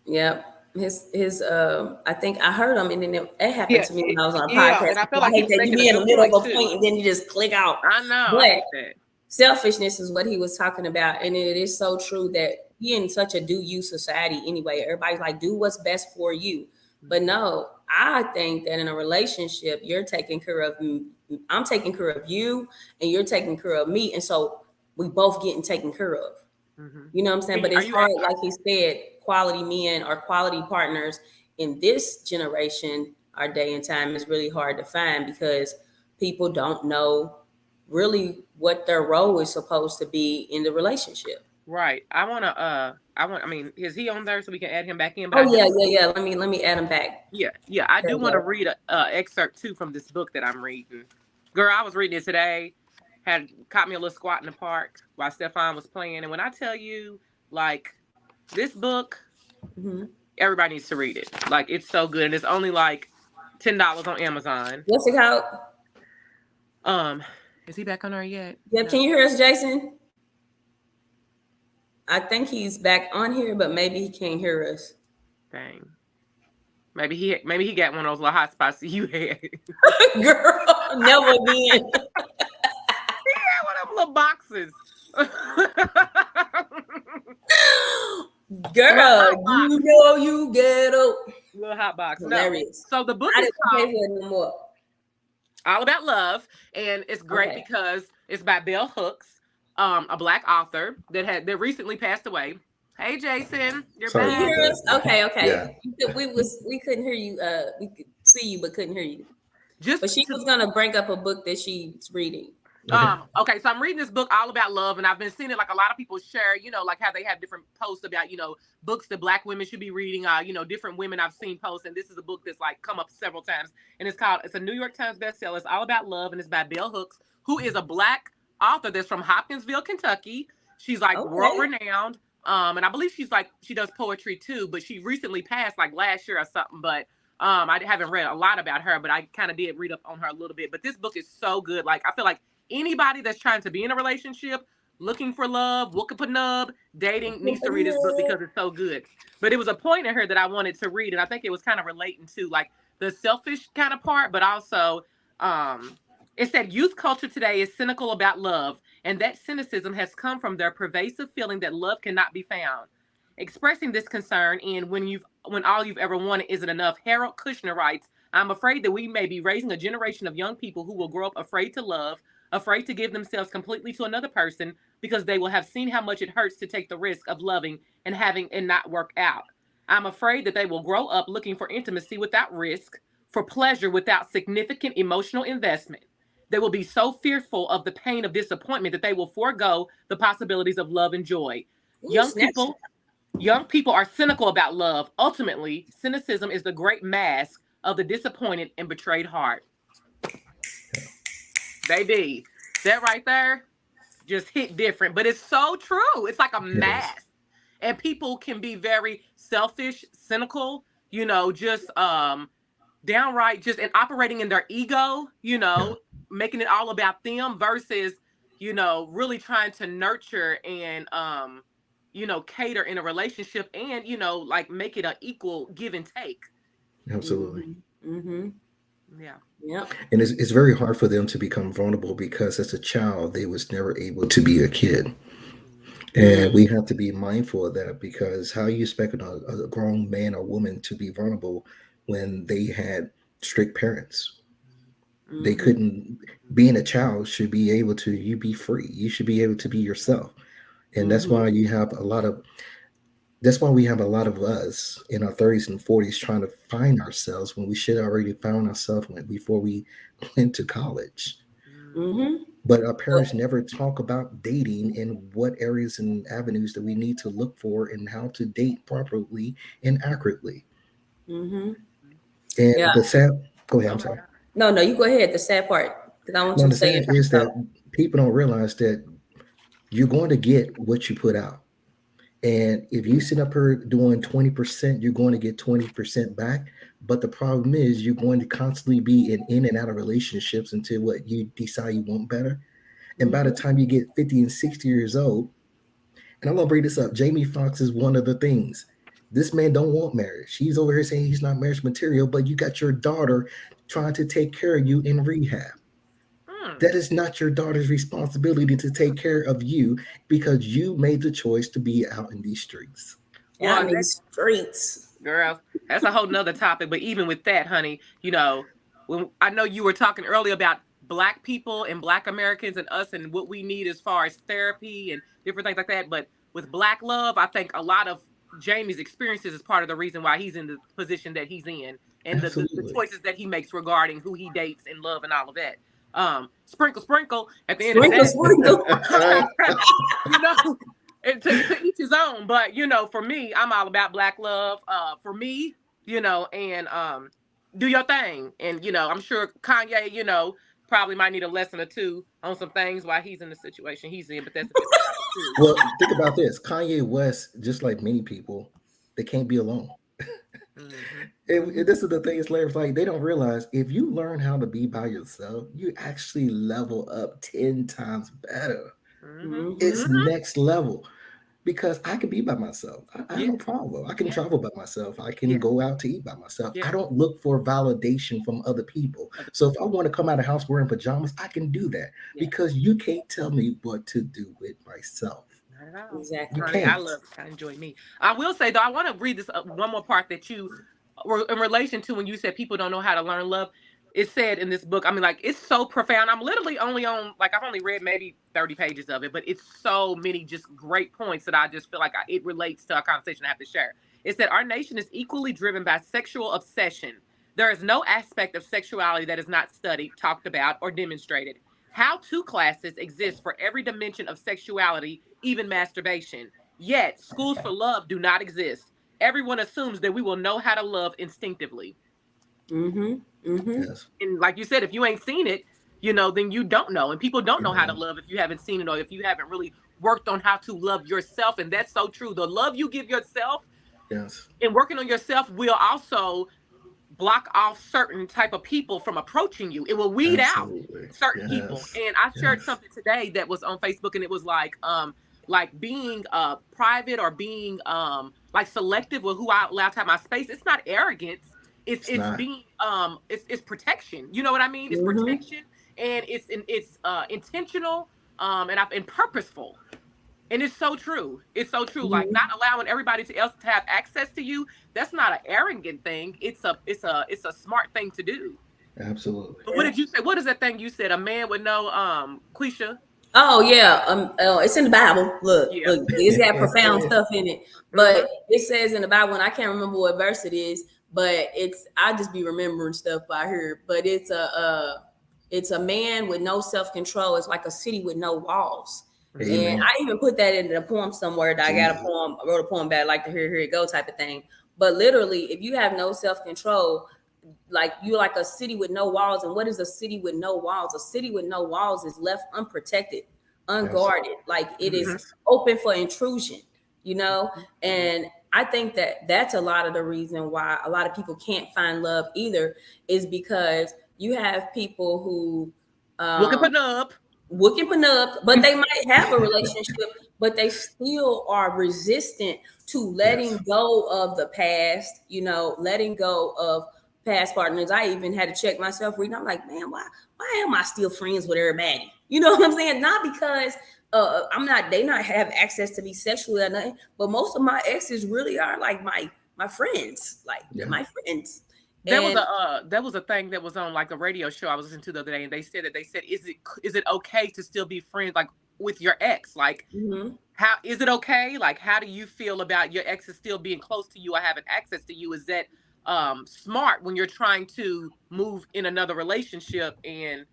Yep. His I think I heard him and then it happened Yeah, to me when I was on a yeah, podcast. and I feel I like he hate was that you making a be in the good middle point of a too. point and then you just click out. I know, I But hate that. selfishness is what he was talking about. And it is so true that we in such a do you society anyway. Everybody's like, do what's best for you. But Mhm. no, I think that in a relationship, you're taking care of I'm taking care of you and you're taking care of me. And so we both getting taken care of. Mhm. You know what I'm saying? But Are it's you? hard, like he said, quality men or quality partners in this generation, our day and time is really hard to find because people don't know really what their role is supposed to be in the relationship. Right. I wanna. I mean, is he on there so we can add him back in? But Oh I yeah, do. yeah, yeah. Let me add them back. Yeah, yeah. I There do we want to go. read a excerpt too from this book that I'm reading. Girl, I was reading it today. Had caught me a little squat in the park while Stefan was playing, and when I tell you, like, this book, Hmm. everybody needs to read it. Like, it's so good, and it's only like $10 on Amazon. What's it called? Um, is he back on there yet? Yeah, No. can you hear us, Jason? I think he's back on here, but maybe he can't hear us. Dang. Maybe he got one of those little hot spots that you had. Girl, never again. He had one of them little boxes. Little Girl, hot you box. know you ghetto. Little hot box. No. Hilarious. So the book I is didn't pay called for it no more. All About Love, and it's great Okay. because it's by Bell Hooks, a black author that recently passed away. Hey Jason, you're Can Sorry you back. about hear us? that. Okay, okay. Yeah. We couldn't hear you. We could see you but couldn't hear you. Just But she to was gonna bring up a book that she's reading. Okay. Okay, so I'm reading this book all about love, and I've been seeing it like a lot of people share, like how they have different posts about, books that black women should be reading, different women I've seen posts, and this is a book that's like come up several times, and it's a New York Times bestseller. It's all about love, and it's by Bell Hooks, who is a black author that's from Hopkinsville, Kentucky. She's like world Okay. renowned. And I believe she does poetry too, but she recently passed like last year or something, but I haven't read a lot about her, but I kind of did read up on her a little bit. But this book is so good. Like, I feel like anybody that's trying to be in a relationship, looking for love, Wookin Pa Nub, dating, needs to read this book because it's so good. But it was a point in here that I wanted to read, and I think it was kind of relating to like the selfish kind of part, but also it said youth culture today is cynical about love, and that cynicism has come from their pervasive feeling that love cannot be found. Expressing this concern in when all you've ever wanted isn't enough, Harold Kushner writes, I'm afraid that we may be raising a generation of young people who will grow up afraid to love, afraid to give themselves completely to another person because they will have seen how much it hurts to take the risk of loving and having it not work out. I'm afraid that they will grow up looking for intimacy without risk, for pleasure without significant emotional investment. They will be so fearful of the pain of disappointment that they will forego the possibilities of love and joy. Ooh, Young snatch. people Young people are cynical about love. Ultimately, cynicism is the great mask of the disappointed and betrayed heart. Baby, that right there just hit different, but it's so true. It's like a It is. mask. And people can be very selfish, cynical, just downright just and operating in their ego, Yeah. making it all about them versus, really trying to nurture and cater in a relationship and, like make it an equal give and take. Absolutely. Mm-hmm. Yeah. Yep. And it's very hard for them to become vulnerable because as a child they was never able to be a kid. And we have to be mindful of that because how you expect a grown man or woman to be vulnerable when they had strict parents? They Mm-hmm. couldn't. Being a child should be able to you be free. You should be able to be yourself. And that's Mm-hmm. why you have a lot of that's why we have a lot of us in our 30s and 40s trying to find ourselves when we should already found ourselves before we went to college. Mm-hmm. Mm-hmm. But our parents never talk about dating and what areas and avenues that we need to look for and how to date properly and accurately. Mm-hmm. Yeah. And the sad, go ahead, Oh I'm my sorry. God. No, no, you go ahead. The sad part, because I want No, you to the say your sad train is of that thought. people don't realize that you're going to get what you put out. And if you sit up here doing 20%, you're going to get 20% back. But the problem is you're going to constantly be in and out of relationships until what you decide you want better. And by the Mm-hmm. time you get 50 and 60 years old, and I'm gonna bring this up, Jamie Foxx is one of the things. This man don't want marriage. He's over here saying he's not marriage material, but you got your daughter trying to take care of you in rehab. Mm. That is not your daughter's responsibility to take care of you because you made the choice to be out in these streets. Out Well, in these streets. girls, that's a whole nother topic. But even with that, honey, when I know you were talking earlier about black people and black Americans and us and what we need as far as therapy and different things like that. But with black love, I think a lot of Jamie's experiences is part of the reason why he's in the position that he's in and the Absolutely. choices that he makes regarding who he dates and love and all of that. Sprinkle, sprinkle. At the end of the Sprinkle, day, sprinkle. you know, to each his own. But for me, I'm all about black love. For me, and do your thing. And I'm sure Kanye, probably might need a lesson or two on some things while he's in the situation he's in. But that's a different topic too. Well, think about this. Kanye West, just like many people, they can't be alone. Hmm. And this is the thing, it's like they don't realize if you learn how to be by yourself, you actually level up 10 times better. Hmm. It's Mm-hmm. Hmm. next level because I can be by myself. I have Yeah. no problem. I can Yeah. travel by myself. I can Yeah. go out to eat by myself. I Yeah. don't look for validation from other people. Other So if people. I want to come out of the house wearing pajamas, I can do that Yeah. because you can't tell me what to do with myself. Not at all. You Exactly. Honey, I can't. love I enjoy me. I will say though, I want to read this one more part that you were in relation to when you said people don't know how to learn love. It said in this book, I mean, like it's so profound. I'm literally only on like I've only read maybe 30 pages of it, but it's so many just great points that I just feel like it relates to a conversation I have to share. It said our nation is equally driven by sexual obsession. There is no aspect of sexuality that is not studied, talked about, or demonstrated. How to classes exist for every dimension of sexuality, even masturbation. Yet, schools for love do not exist. Everyone assumes that we will know how to love instinctively. Mm-hmm. Mm-hmm. Yes. And like you said, if you ain't seen it, then you don't know. And people don't You know how to know. love if you haven't seen it or if you haven't really worked on how to love yourself. And that's so true. The love you give yourself Yes. and working on yourself will also block off certain type of people from approaching you. It will weed out Absolutely. certain people. Yes. And I shared Yes. something today that was on Facebook and it was like being private or being like selective with who I allow to have my space. It's not arrogance. It's It's it's not. being it's protection. You know what I mean? It's Mm-hmm. protection and it's intentional and purposeful. And it's so true. It's so true. Like Mm-hmm. not allowing everybody else to have access to you. That's not an arrogant thing. It's a smart thing to do. Absolutely. But what Yeah. did you say? What is that thing you said? A man with no Quisha? Oh yeah, it's in the Bible. Look, Yeah. look, it's got profound stuff in it. But Mm-hmm. it says in the Bible, and I can't remember what verse it is, but I just be remembering stuff by her. But it's a man with no self control. It's like a city with no walls. And Amen. I even put that in a poem somewhere that Jesus. I wrote a poem about like to here it go type of thing. But literally, if you have no self control, like you're like a city with no walls. And what is a city with no walls? A city with no walls is left unprotected, Absolutely. unguarded, like it is Yes. open for intrusion, you know. Mm-hmm. And I think that that's a lot of the reason why a lot of people can't find love either, is because you have people who Wookin Pa um Nub. Wookin Pa Nub, but they might have a relationship, but they still are resistant to letting Yes. go of the past, letting go of past partners. I even had to check myself reading. I'm like, man, why am I still friends with everybody? You know what I'm saying? Not because they not have access to me sexually or nothing, but most of my exes really are like my friends, like Yeah. my friends. There was And a thing that was on like a radio show I was listening to the other day, and they said is it okay to still be friends like with your ex? Like, mhm, how is it okay? Like, how do you feel about your exes still being close to you or having access to you? Is that smart when you're trying to move in another relationship and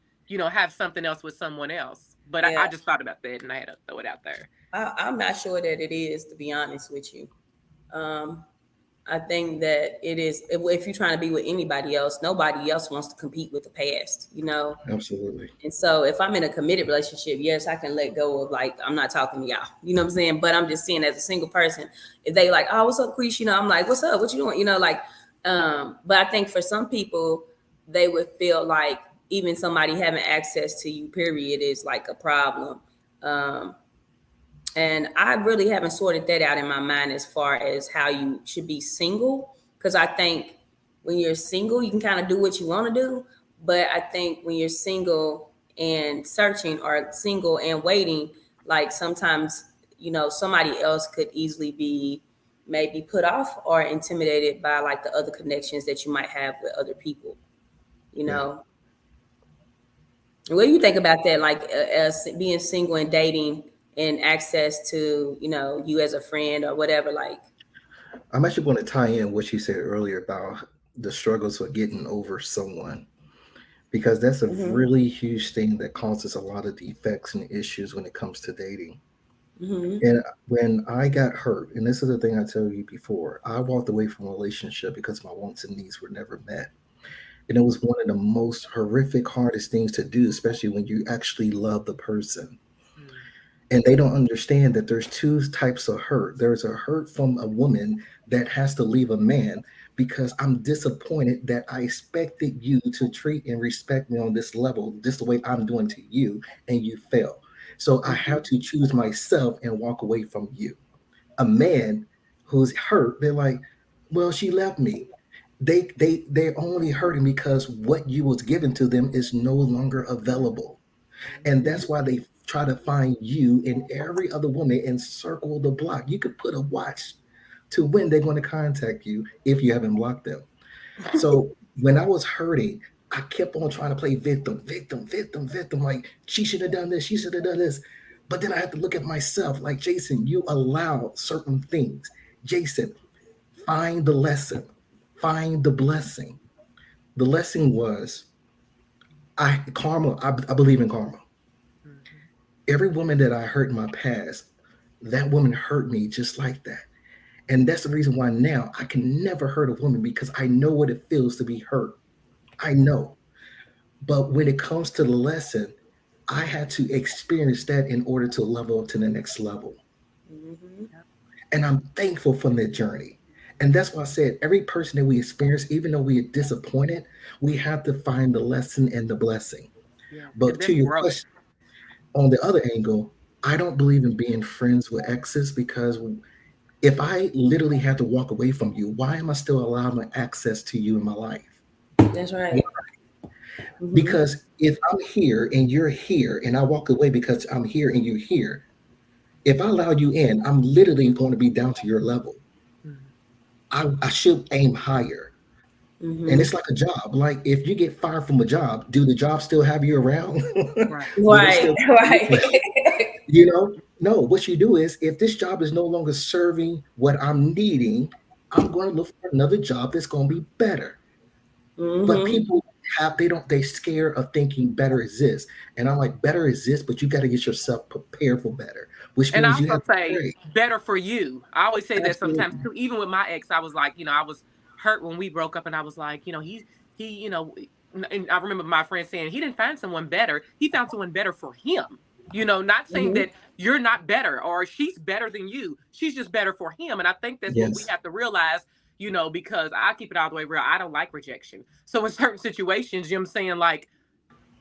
have something else with someone else? But I yeah, just thought about that and I had to throw it out there. I'm not sure that it is, to be honest with you. Um, I think that it is, if you're trying to be with anybody else, nobody else wants to compete with the past. Absolutely. And so if I'm in a committed relationship, yes, I can let go of, like, I'm not talking to y'all. You know what I'm saying? But I'm just saying, as a single person, if they like, oh, what's up, Queesh? I'm like, what's up? What you doing? Like, but I think for some people, they would feel like even somebody having access to you, period, is like a problem. Um, and I really haven't sorted that out in my mind as far as how you should be single. Because I think when you're single, you can kind of do what you want to do. But I think when you're single and searching, or single and waiting, like sometimes, somebody else could easily be maybe put off or intimidated by like the other connections that you might have with other people, you Yeah. know. What do you think about that? Like, as being single and dating and access to, you as a friend or whatever. Like, I'm actually going to tie in what you said earlier about the struggles with getting over someone, because that's a hmm really huge thing that causes a lot of defects and issues when it comes to dating. hmm And when I got hurt, and this is the thing I told you before, I walked away from a relationship because my wants and needs were never met. And it was one of the most horrific, hardest things to do, especially when you actually love the person. Mm. And they don't understand that there's two types of hurt. There's a hurt from a woman that has to leave a man because I'm disappointed that I expected you to treat and respect me on this level, just the way I'm doing to you, and you fail. So I have hmm to choose myself and walk away from you. A man who's hurt, they're like, well, she left me. They're only hurting because what you was given to them is no longer available. And that's why they try to find you in every other woman and circle the block. You could put a watch to when they're going to contact you if you haven't blocked them. So when I was hurting, I kept on trying to play victim, victim, victim, victim. Like, she should have done this, she should have done this. But then I had to look at myself like, Jason, you allowed certain things. Jason, find the lesson, find the blessing. The lesson was I believe in karma. Mhm. Every woman that I hurt in my past, that woman hurt me just like that. And that's the reason why now I can never hurt a woman, because I know what it feels to be hurt. I know. But when it comes to the lesson, I had to experience that in order to level up to the next level. hmm Yep. And I'm thankful for that journey. And that's why I said every person that we experience, even though we are disappointed, we have to find the lesson and the blessing. Yes, because But to that's your growth. question, on the other angle, I don't believe in being friends with exes, because if I literally had to walk away from you, why am I still allowing access to you in my life? That's right. hmm Because if I'm here and you're here, and I walk away because I'm here and you're here, if I allow you in, I'm literally going to be down to your level. Mhm. I should aim higher. And hmm it's like a job. Like, if you get fired from a job, do the job still have you around? Right. Will they Right. still, Right. no, what you do is, if this job is no longer serving what I'm needing, I'm going to look for another job that's going to be better. But hmm people they scared of thinking better exists. And I'm like, better exists, but you got to get yourself prepared for better, which And I means you also have to say pray. better for you. I always say that sometimes Absolutely. too. Even with my ex, I was like, I was hurt when we broke up, and I was like, he, and I remember my friend saying he didn't find someone better. He found someone better for him. Not saying hmm that you're not better or she's better than you. She's just better for him. And I think that's what we Yes. have to realize. Because I keep it all the way real. I don't like rejection. So in certain situations, I'm saying, like,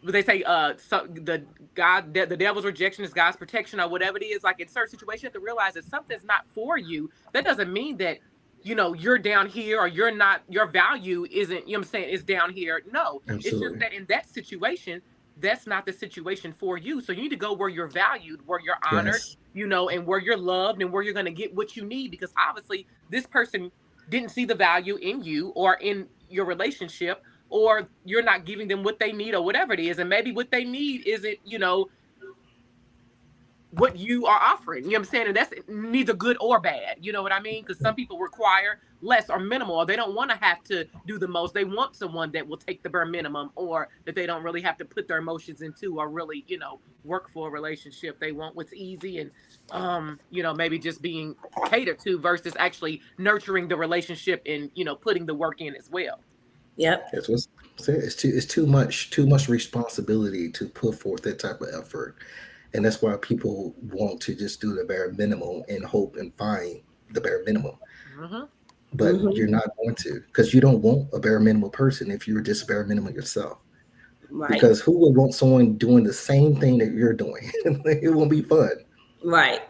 they say so the the devil's rejection is God's protection or whatever it is. Like in certain situations, you have to realize that something's not for you. That doesn't mean that you're down here or you're not, your value isn't, you know what I'm saying, is down here. No, it's just Absolutely. that in that situation, that's not the situation for you. So you need to go where you're valued, where you're honored, Yes. and where you're loved and where you're going to get what you need, because obviously this person didn't see the value in you or in your relationship, or you're not giving them what they need or whatever it is. And maybe what they need isn't, what you are offering. You know what I'm saying? And that's neither good or bad. You know what I mean? Because some people require less or minimal, or they don't want to have to do the most. They want someone that will take the bare minimum, or that they don't really have to put their emotions into, or really, work for a relationship. They want what's easy and, maybe just being catered to versus actually nurturing the relationship and, putting the work in as well. Yep. That's what's said. It's too much responsibility to put forth that type of effort, and that's why people want to just do the bare minimum and hope and find the bare minimum. Hmm. But Hmm. you're not going to, because you don't want a bare minimum person if you're just bare minimum yourself. Right. Because who would want someone doing the same thing that you're doing? It won't be fun. Right.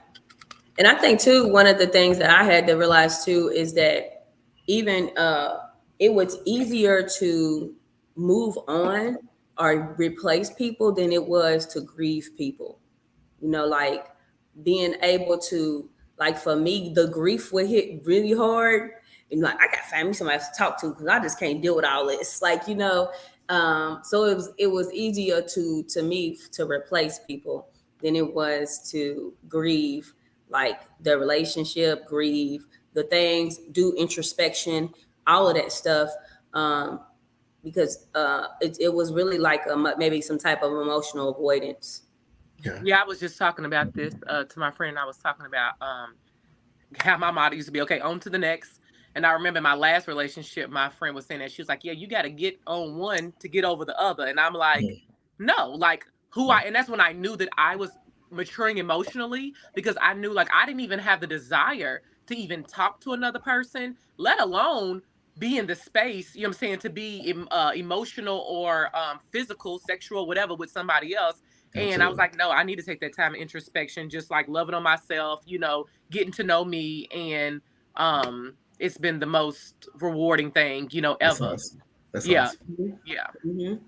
And I think too, one of the things that I had to realize too is that even it was easier to move on or replace people than it was to grieve people. Like being able to, like for me, the grief would hit really hard. And like I got to find me somebody else to talk to because I just can't deal with all this. So it was easier to me to replace people than it was to grieve, like the relationship, grieve the things, do introspection, all of that stuff. Um, because it was really like maybe some type of emotional avoidance. Yeah. Yeah, I was just talking about this to my friend. I was talking about how my motto used to be, okay, on to the next. And I remember my last relationship, my friend was saying that, she was like, yeah, you got to get on one to get over the other. And I'm like, Mm. no, like and that's when I knew that I was maturing emotionally, because I knew like I didn't even have the desire to even talk to another person, let alone be in the space, you know what I'm saying, to be emotional or physical, sexual, whatever with somebody else. And I was Absolutely. like, no, I need to take that time of introspection, just like loving on myself, getting to know me. And it's been the most rewarding thing, That's ever. awesome. That's Yeah. awesome. Yeah. Mm-hmm.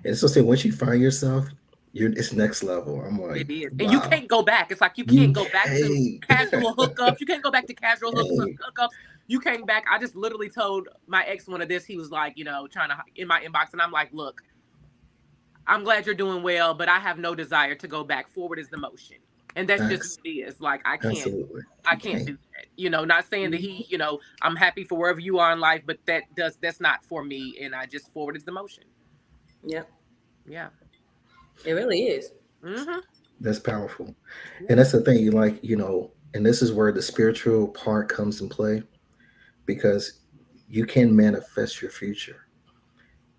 And so, say once you find yourself, it's next level. I'm It like, is. And you wow, can't go back. It's like you you can't go back to can't. casual hookups. You can't go back to casual Hey, hookups. You came back. I just literally told my ex one of this. He was like, trying to in my inbox. And I'm like, look, I'm glad you're doing well, but I have no desire to go back. Forward is the motion. And that's just facts. what it is. Like Absolutely. I You can't can't. do that. Not saying that he, I'm happy for wherever you are in life, but that's not for me. And I just forward is the motion. Yep. Yeah. It really is. Mm-hmm. That's powerful. And Yeah. that's the thing, and this is where the spiritual part comes in play, because you can manifest your future.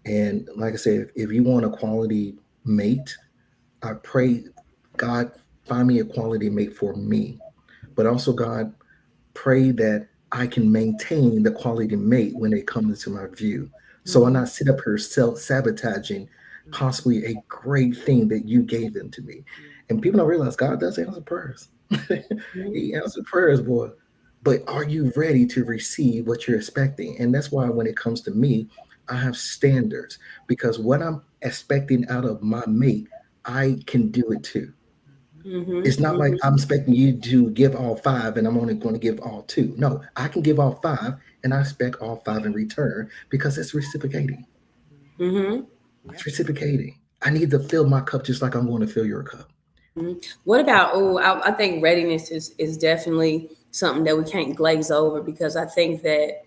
And like I said, if you want a quality mate, I pray, God, find me a quality mate for me. But also, God, pray that I can maintain the quality mate when they come into my view. So I'm Mm-hmm. not sit up here self sabotaging possibly a great thing that you gave them to me. And people don't realize God does answer prayers. Mhm. He answers prayers, boy. But are you ready to receive what you're expecting? And that's why when it comes to me, I have standards, because what I'm expecting out of my mate, I can do it too. It's Mhm. not like Mhm. I'm expecting you to give all five and I'm only going to give all two. No, I can give all five and I expect all five in return, because it's reciprocating. Mm-hmm. Mhm. Yeah. It's reciprocating. I need to fill my cup just like I'm going to fill your cup. What about? Oh, I think readiness is definitely something that we can't glaze over, because I think that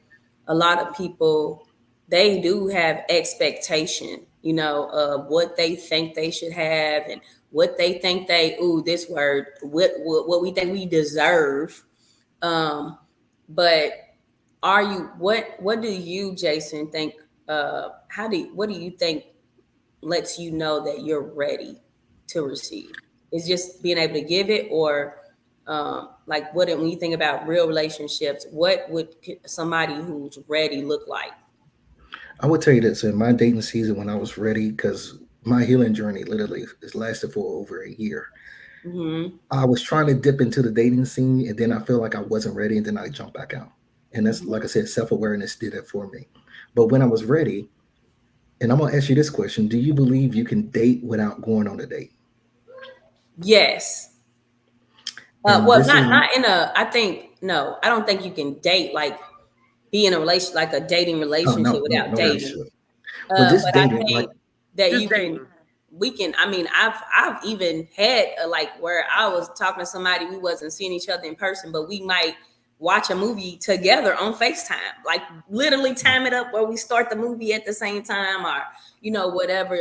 a lot of people, they do have expectation, of what they think they should have and what they think this word, what we think we deserve. Um, but what do you, Jason, think? What do you think lets you know that you're ready to receive? It's just being able to give it, or like when you think about real relationships, what would somebody who's ready look like? I would tell you this in my dating season when I was ready, because my healing journey literally has lasted for over a year. Mm-hmm. I was trying to dip into the dating scene, and then I feel like I wasn't ready, and then I jumped back out. And that's, like I said, self awareness did it for me. But when I was ready, and I'm gonna ask you this question: do you believe you can date without going on a date? Yes. And Well, this is not in a. I think no. I don't think you can date like be in a relation like a dating oh relationship no, no, without no dating. relationship, but this But I dating, like think that Just you can. dating. We can. I mean, I've even had like where I was talking to somebody we wasn't seeing each other in person, but we might watch a movie together on FaceTime. Like literally time it up where we start the movie at the same time, or whatever.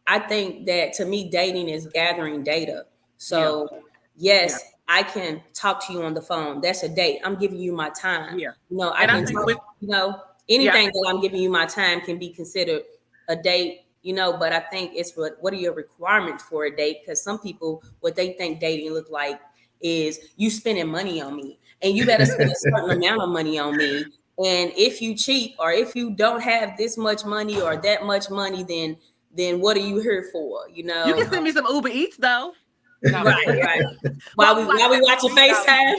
I think that to me, dating is gathering data. Yeah. So Yeah. yes, I can talk to you on the phone. That's a date. I'm giving you my time. Yeah. I And I can think talk. with yeah, Anything that I'm giving you my time can be considered a date. But I think it's what are your requirements for a date? Because some people, what they think dating look like is you spending money on me, and you better spend a certain amount of money on me. And if you cheat or if you don't have this much money or that much money, then what are you here for? you can send me some Uber Eats though. No, I'm Right, just playing. right. While we watch While we that watching movie, no. FaceTime.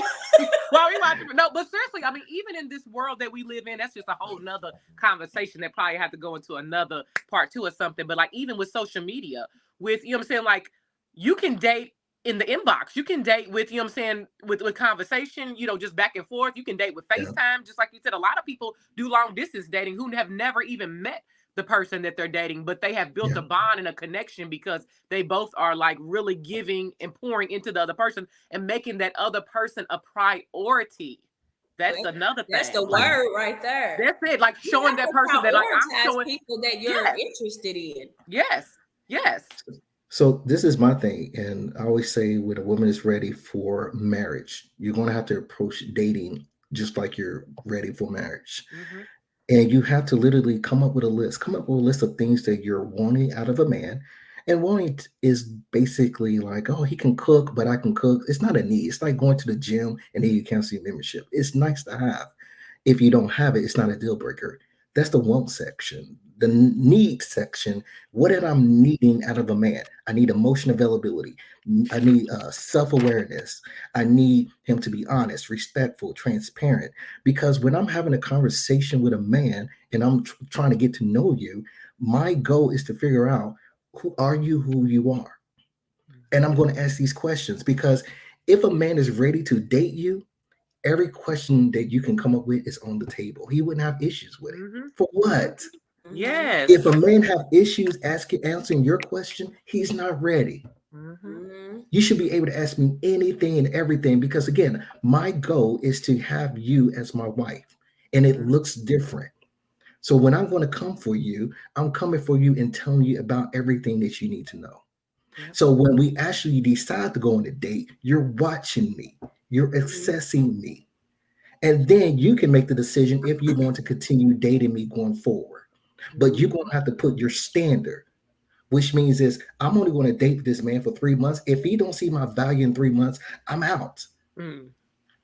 While we watch no, but seriously, I mean, even in this world that we live in, that's just a whole nother conversation that probably have to go into another part two or something. But like even with social media, with what I'm saying, like you can date in the inbox. You can date with, what I'm saying, with conversation, just back and forth. You can date with yeah, FaceTime, just like you said. A lot of people do long distance dating who have never even met the person that they're dating, but they have built yeah, a bond and a connection because they both are like really giving and pouring into the other person and making that other person a priority. That's another That's the thing. Like word right there. that's it. Like You showing have that to person that like I'm prioritize showing. people that you're Yes, interested in. yes, yes. so this is my thing, and I always say when a woman is ready for marriage, you're going to have to approach dating just like you're ready for marriage. Mm-hmm. And you have to literally come up with a list of things that you're wanting out of a man. And is basically like, oh, he can cook, but I can cook. It's not a need. It's like going to the gym and then you cancel your membership. It's nice to have. If you don't have it, it's not a deal breaker. That's the want section. The need section, what am I needing out of a man? I need emotional availability. I need self awareness. I need him to be honest, respectful, transparent. Because when I'm having a conversation with a man and I'm trying to get to know you, my goal is to figure out who you are. And I'm going to ask these questions because if a man is ready to date you, every question that you can come up with is on the table. He wouldn't have issues with it. Mm-hmm. For Mm-hmm. what? Mm-hmm. If a Yes. man have issues answering your question, he's not ready. Mm-hmm. Mm-hmm. You should be able to ask me anything and everything because again, my goal is to have you as my wife, and it Mm-hmm. looks different. So when I'm going to come for you, I'm coming for you and telling you about everything that you need to know. Yep. So when we actually decide to go on a date, you're watching me, you're Mm-hmm. assessing me. And then you can make the decision if you want to continue dating me going forward. But you're going Mm-hmm. to have to put your standard, which means is I'm only going to date this man for 3 months. If he don't see my value in 3 months, I'm out. Mm-hmm.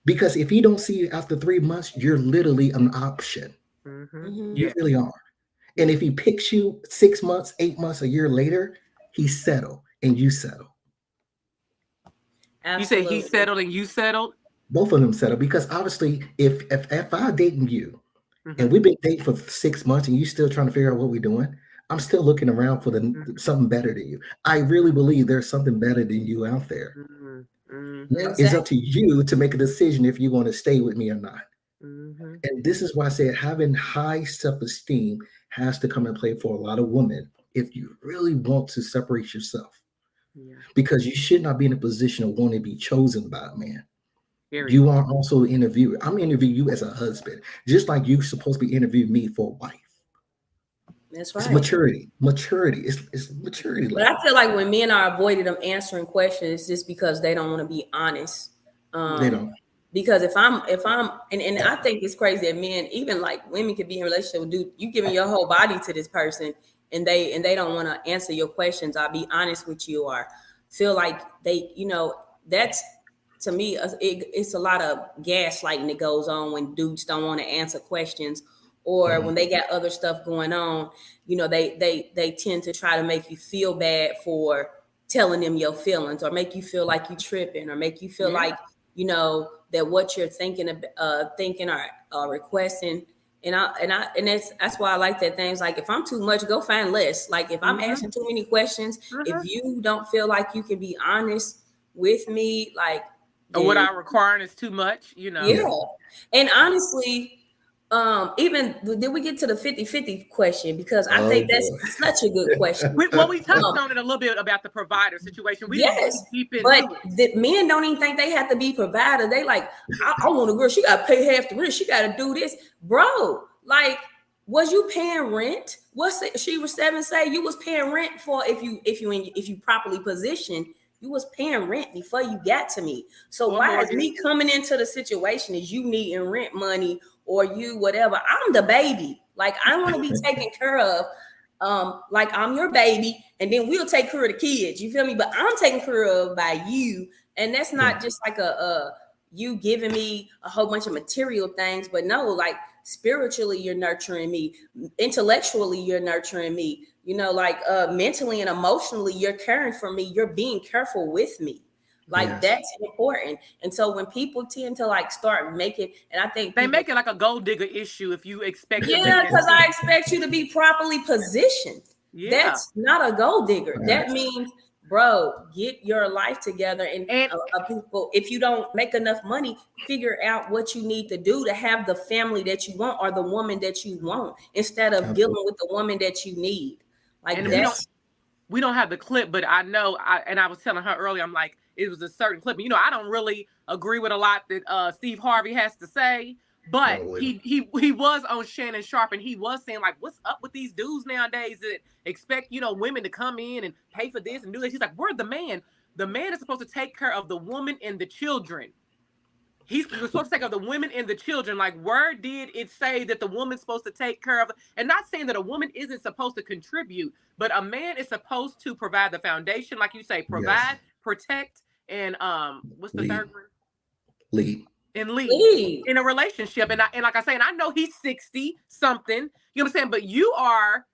Because if he don't see you after 3 months, you're literally an option. Mm-hmm. Mm-hmm. You Yes. really are. And Yes. if he picks you 6 months, 8 months, a year later, he's settled and you settle. You say he Absolutely. settled and you settled. Both of them settle because obviously, if I dating you Mm-hmm. and we've been dating for 6 months and you still trying to figure out what we're doing, I'm still looking around for something better than you. I really believe there's something better than you out there. Mm-hmm. Mm-hmm. Now it's up Exactly. to you to make a decision if you want to stay with me or not. Mm-hmm. And this is why I said having high self-esteem has to come and play for a lot of women if you really want to separate yourself. Yeah. Because you should not be in a position of wanting to be chosen by a man. Very You much. are also an interviewer. I'm interviewing you as a husband, just like you supposed to be interviewing me for a wife. That's It's right. maturity. Maturity. It's maturity But I level. feel like when men are avoided of answering questions, it's just because they don't want to be honest. They Um, don't. because if I'm and I think it's crazy that men, even like women could be in a relationship with dude, you giving your whole body to this person and they don't want to answer your questions. I'll be honest with you or feel like that's to me it's a lot of gaslighting that goes on when dudes don't want to answer questions or Mhm. when they got other stuff going on, they tend to try to make you feel bad for telling them your feelings, or make you feel like you tripping, or make you feel Yeah. like that what you're thinking or requesting. And that's why I like that. Things like, if I'm too much, go find less. Like, if I'm Mm-hmm. asking too many questions, if Mm-hmm. you don't feel like you can be honest with me, like, Or what then I requiring is too much, you know. yeah. Yeah. And honestly, even did we get to the 50-50 question? Because I Oh think that's boy. such a good question. We touched Um, on it a little bit about the provider situation. We didn't yes, dig deep but into it. the men don't even think they have to be provider. They like, I want a girl. She got to pay half the rent. She got to do this, bro. Like, was you paying rent? She was seven say you was paying rent for, if you properly positioned, you was paying rent before you got to me. So Or why is mortgage. me coming into the situation is you needing rent money, or you whatever? I'm the baby. Like, I want to be taken care of. Like, I'm your baby, and then we'll take care of the kids. You feel me? But I'm taken care of by you, and that's Yeah. not just like a you giving me a whole bunch of material things, but no, like, spiritually you're nurturing me, intellectually you're nurturing me, like, mentally and emotionally you're caring for me, you're being careful with me. Like, Yes. that's important. And so when people tend to like start making, and I think They people, make it like a gold digger issue if you expect a yeah, man because I to. expect you to be properly positioned. Yeah. That's not a gold digger. That Facts. means, bro, get your life together. And And people, if you don't make enough money, figure out what you need to do to have the family that you want, or the woman that you want, instead of Absolutely. dealing with the woman that you need. Like, and Yes. we don't have the clip, but I know and I was telling her earlier, I'm like, it was a certain clip. You know, I don't really agree with a lot that Steve Harvey has to say, but Oh, wait. he was on Shannon Sharp, and he was saying like, what's up with these dudes nowadays that expect, women to come in and pay for this and do this. He's like, we're the man. The man is supposed to take care of the woman and the children. He's supposed to take care of the women and the children. Like, where did it say that the woman's supposed to take care of? And not saying that a woman isn't supposed to contribute, but a man is supposed to provide the foundation, like you say, Yes. provide, protect, and what's the Lead. third one? Lead. And lead leave. in a relationship. And like I say, and I know he's 60 something. You know what I'm saying? But you are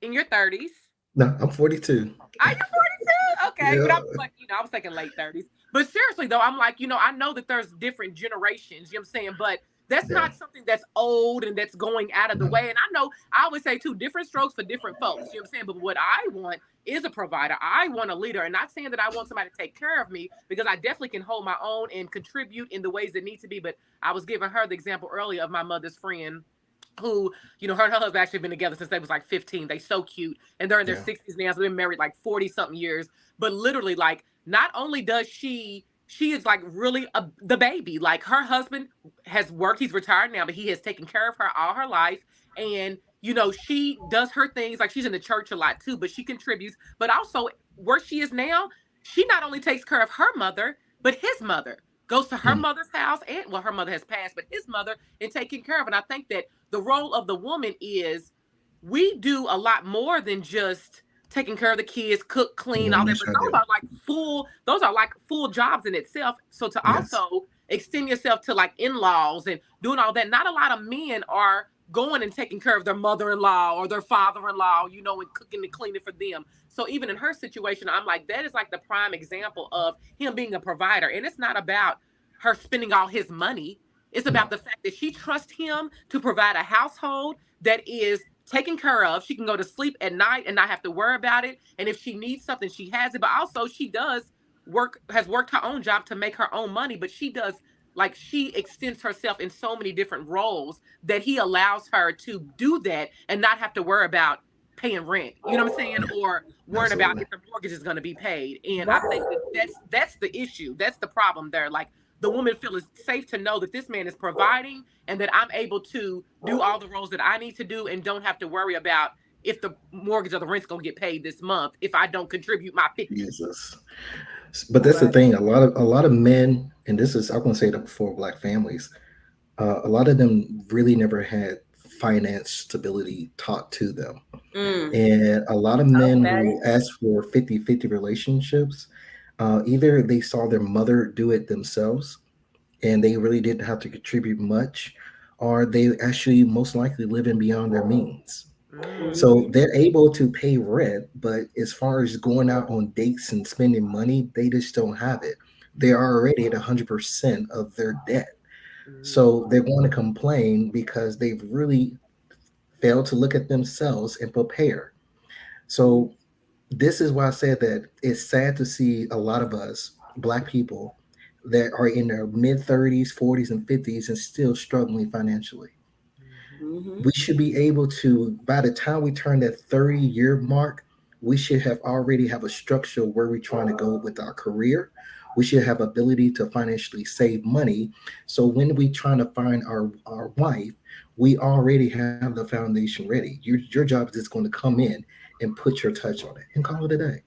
in your 30s. No, I'm 42. Are you 42? Okay, but Yeah. I was like, I was thinking late 30s. But seriously though, I'm like, I know that there's different generations, you know what I'm saying? But that's Yeah. not something that's old and that's going out of the No. way. And I know I always say too, different strokes for different folks, you know what I'm saying? But what I want is a provider. I want a leader. And not saying that I want somebody to take care of me, because I definitely can hold my own and contribute in the ways that need to be. But I was giving her the example earlier of my mother's friend who, her and her husband actually been together since they was like 15. They so cute. And they're in their Yeah. 60s now. So they've been married like 40 something years. But literally, like, not only does she is like really the baby. Like, her husband has worked, he's retired now, but he has taken care of her all her life. And, she does her things. Like, she's in the church a lot too, but she contributes. But also, where she is now, she not only takes care of her mother, but his mother. Goes to her Mm. mother's house, and well, her mother has passed, but his mother, and taking care of. And I think that the role of the woman is, we do a lot more than just taking care of the kids, cook, clean, all Mm, that. yes, But I do. those are like full jobs in itself. So to Yes. also extend yourself to like in-laws and doing all that, not a lot of men are going and taking care of their mother-in-law or their father-in-law, and cooking and cleaning for them. So even in her situation, I'm like, that is like the prime example of him being a provider. And it's not about her spending all his money. It's about No. the fact that she trusts him to provide a household that is taken care of. She can go to sleep at night and not have to worry about it. And if she needs something, she has it. But also, she has worked her own job to make her own money. But she does, like, she extends herself in so many different roles that he allows her to do that and not have to worry about paying rent. You know what I'm saying? Or worrying about Absolutely. if the mortgage is going to be paid. And I think that Right. that's the issue. That's the problem there. Like, the woman feels safe to know that this man is providing, and that I'm able to do all the roles that I need to do and don't have to worry about if the mortgage or the rent's gonna get paid this month if I don't contribute my 50. Jesus. But that's the Right. thing. A lot of men, and this is, I want to say that before, black families, a lot of them really never had finance stability taught to them. Mm. And a lot of Talk men about who it. ask for 50-50 relationships, either they saw their mother do it themselves and they really didn't have to contribute much, or they actually most likely living beyond their means. Mm. So Mm-hmm. they're able to pay rent, but as far as going out on dates and spending money, they just don't have it. They are already at 100% of their debt. Mm. So they're going to complain because they've really failed to look at themselves and prepare. So this is why I said that it's sad to see a lot of us, Black people, that are in their mid 30s, 40s, and 50s and still struggling financially. Mhm. We should be able to, by the time we turn that 30-year mark, we should have already have a structure where we're trying to go with our career. We should have ability to financially save money. So when we trying to find our wife, we already have the foundation ready. Your job is just going to come in and put your touch on it and call it a day.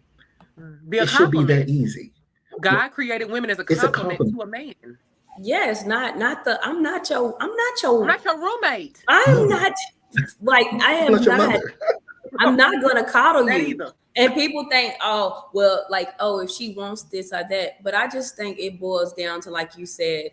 Mm. Be a It should be that compliment. easy. God created women as a It's a compliment compliment. to a man. Yes, not the. I'm not I'm your. not your roommate. I'm No, not like I I'm am not your not. mother. I'm not gonna coddle That you. either. And people think, oh, well, like, oh, if she wants this or that. But I just think it boils down to, like you said,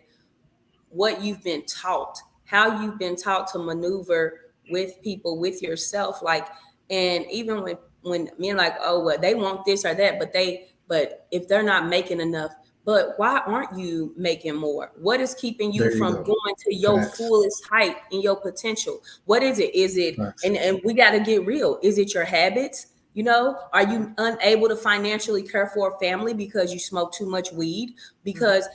what you've been taught, how you've been taught to maneuver with people, with yourself. Like, and even when men like, oh, well, they want this or that, but if they're not making enough, but why aren't you making more? What is keeping you There you from go. going to your Facts. fullest height and your potential? What is it? Is it, Facts. and we got to get real. Is it your habits? You know, are you unable to financially care for a family because you smoke too much weed? Mhm. Because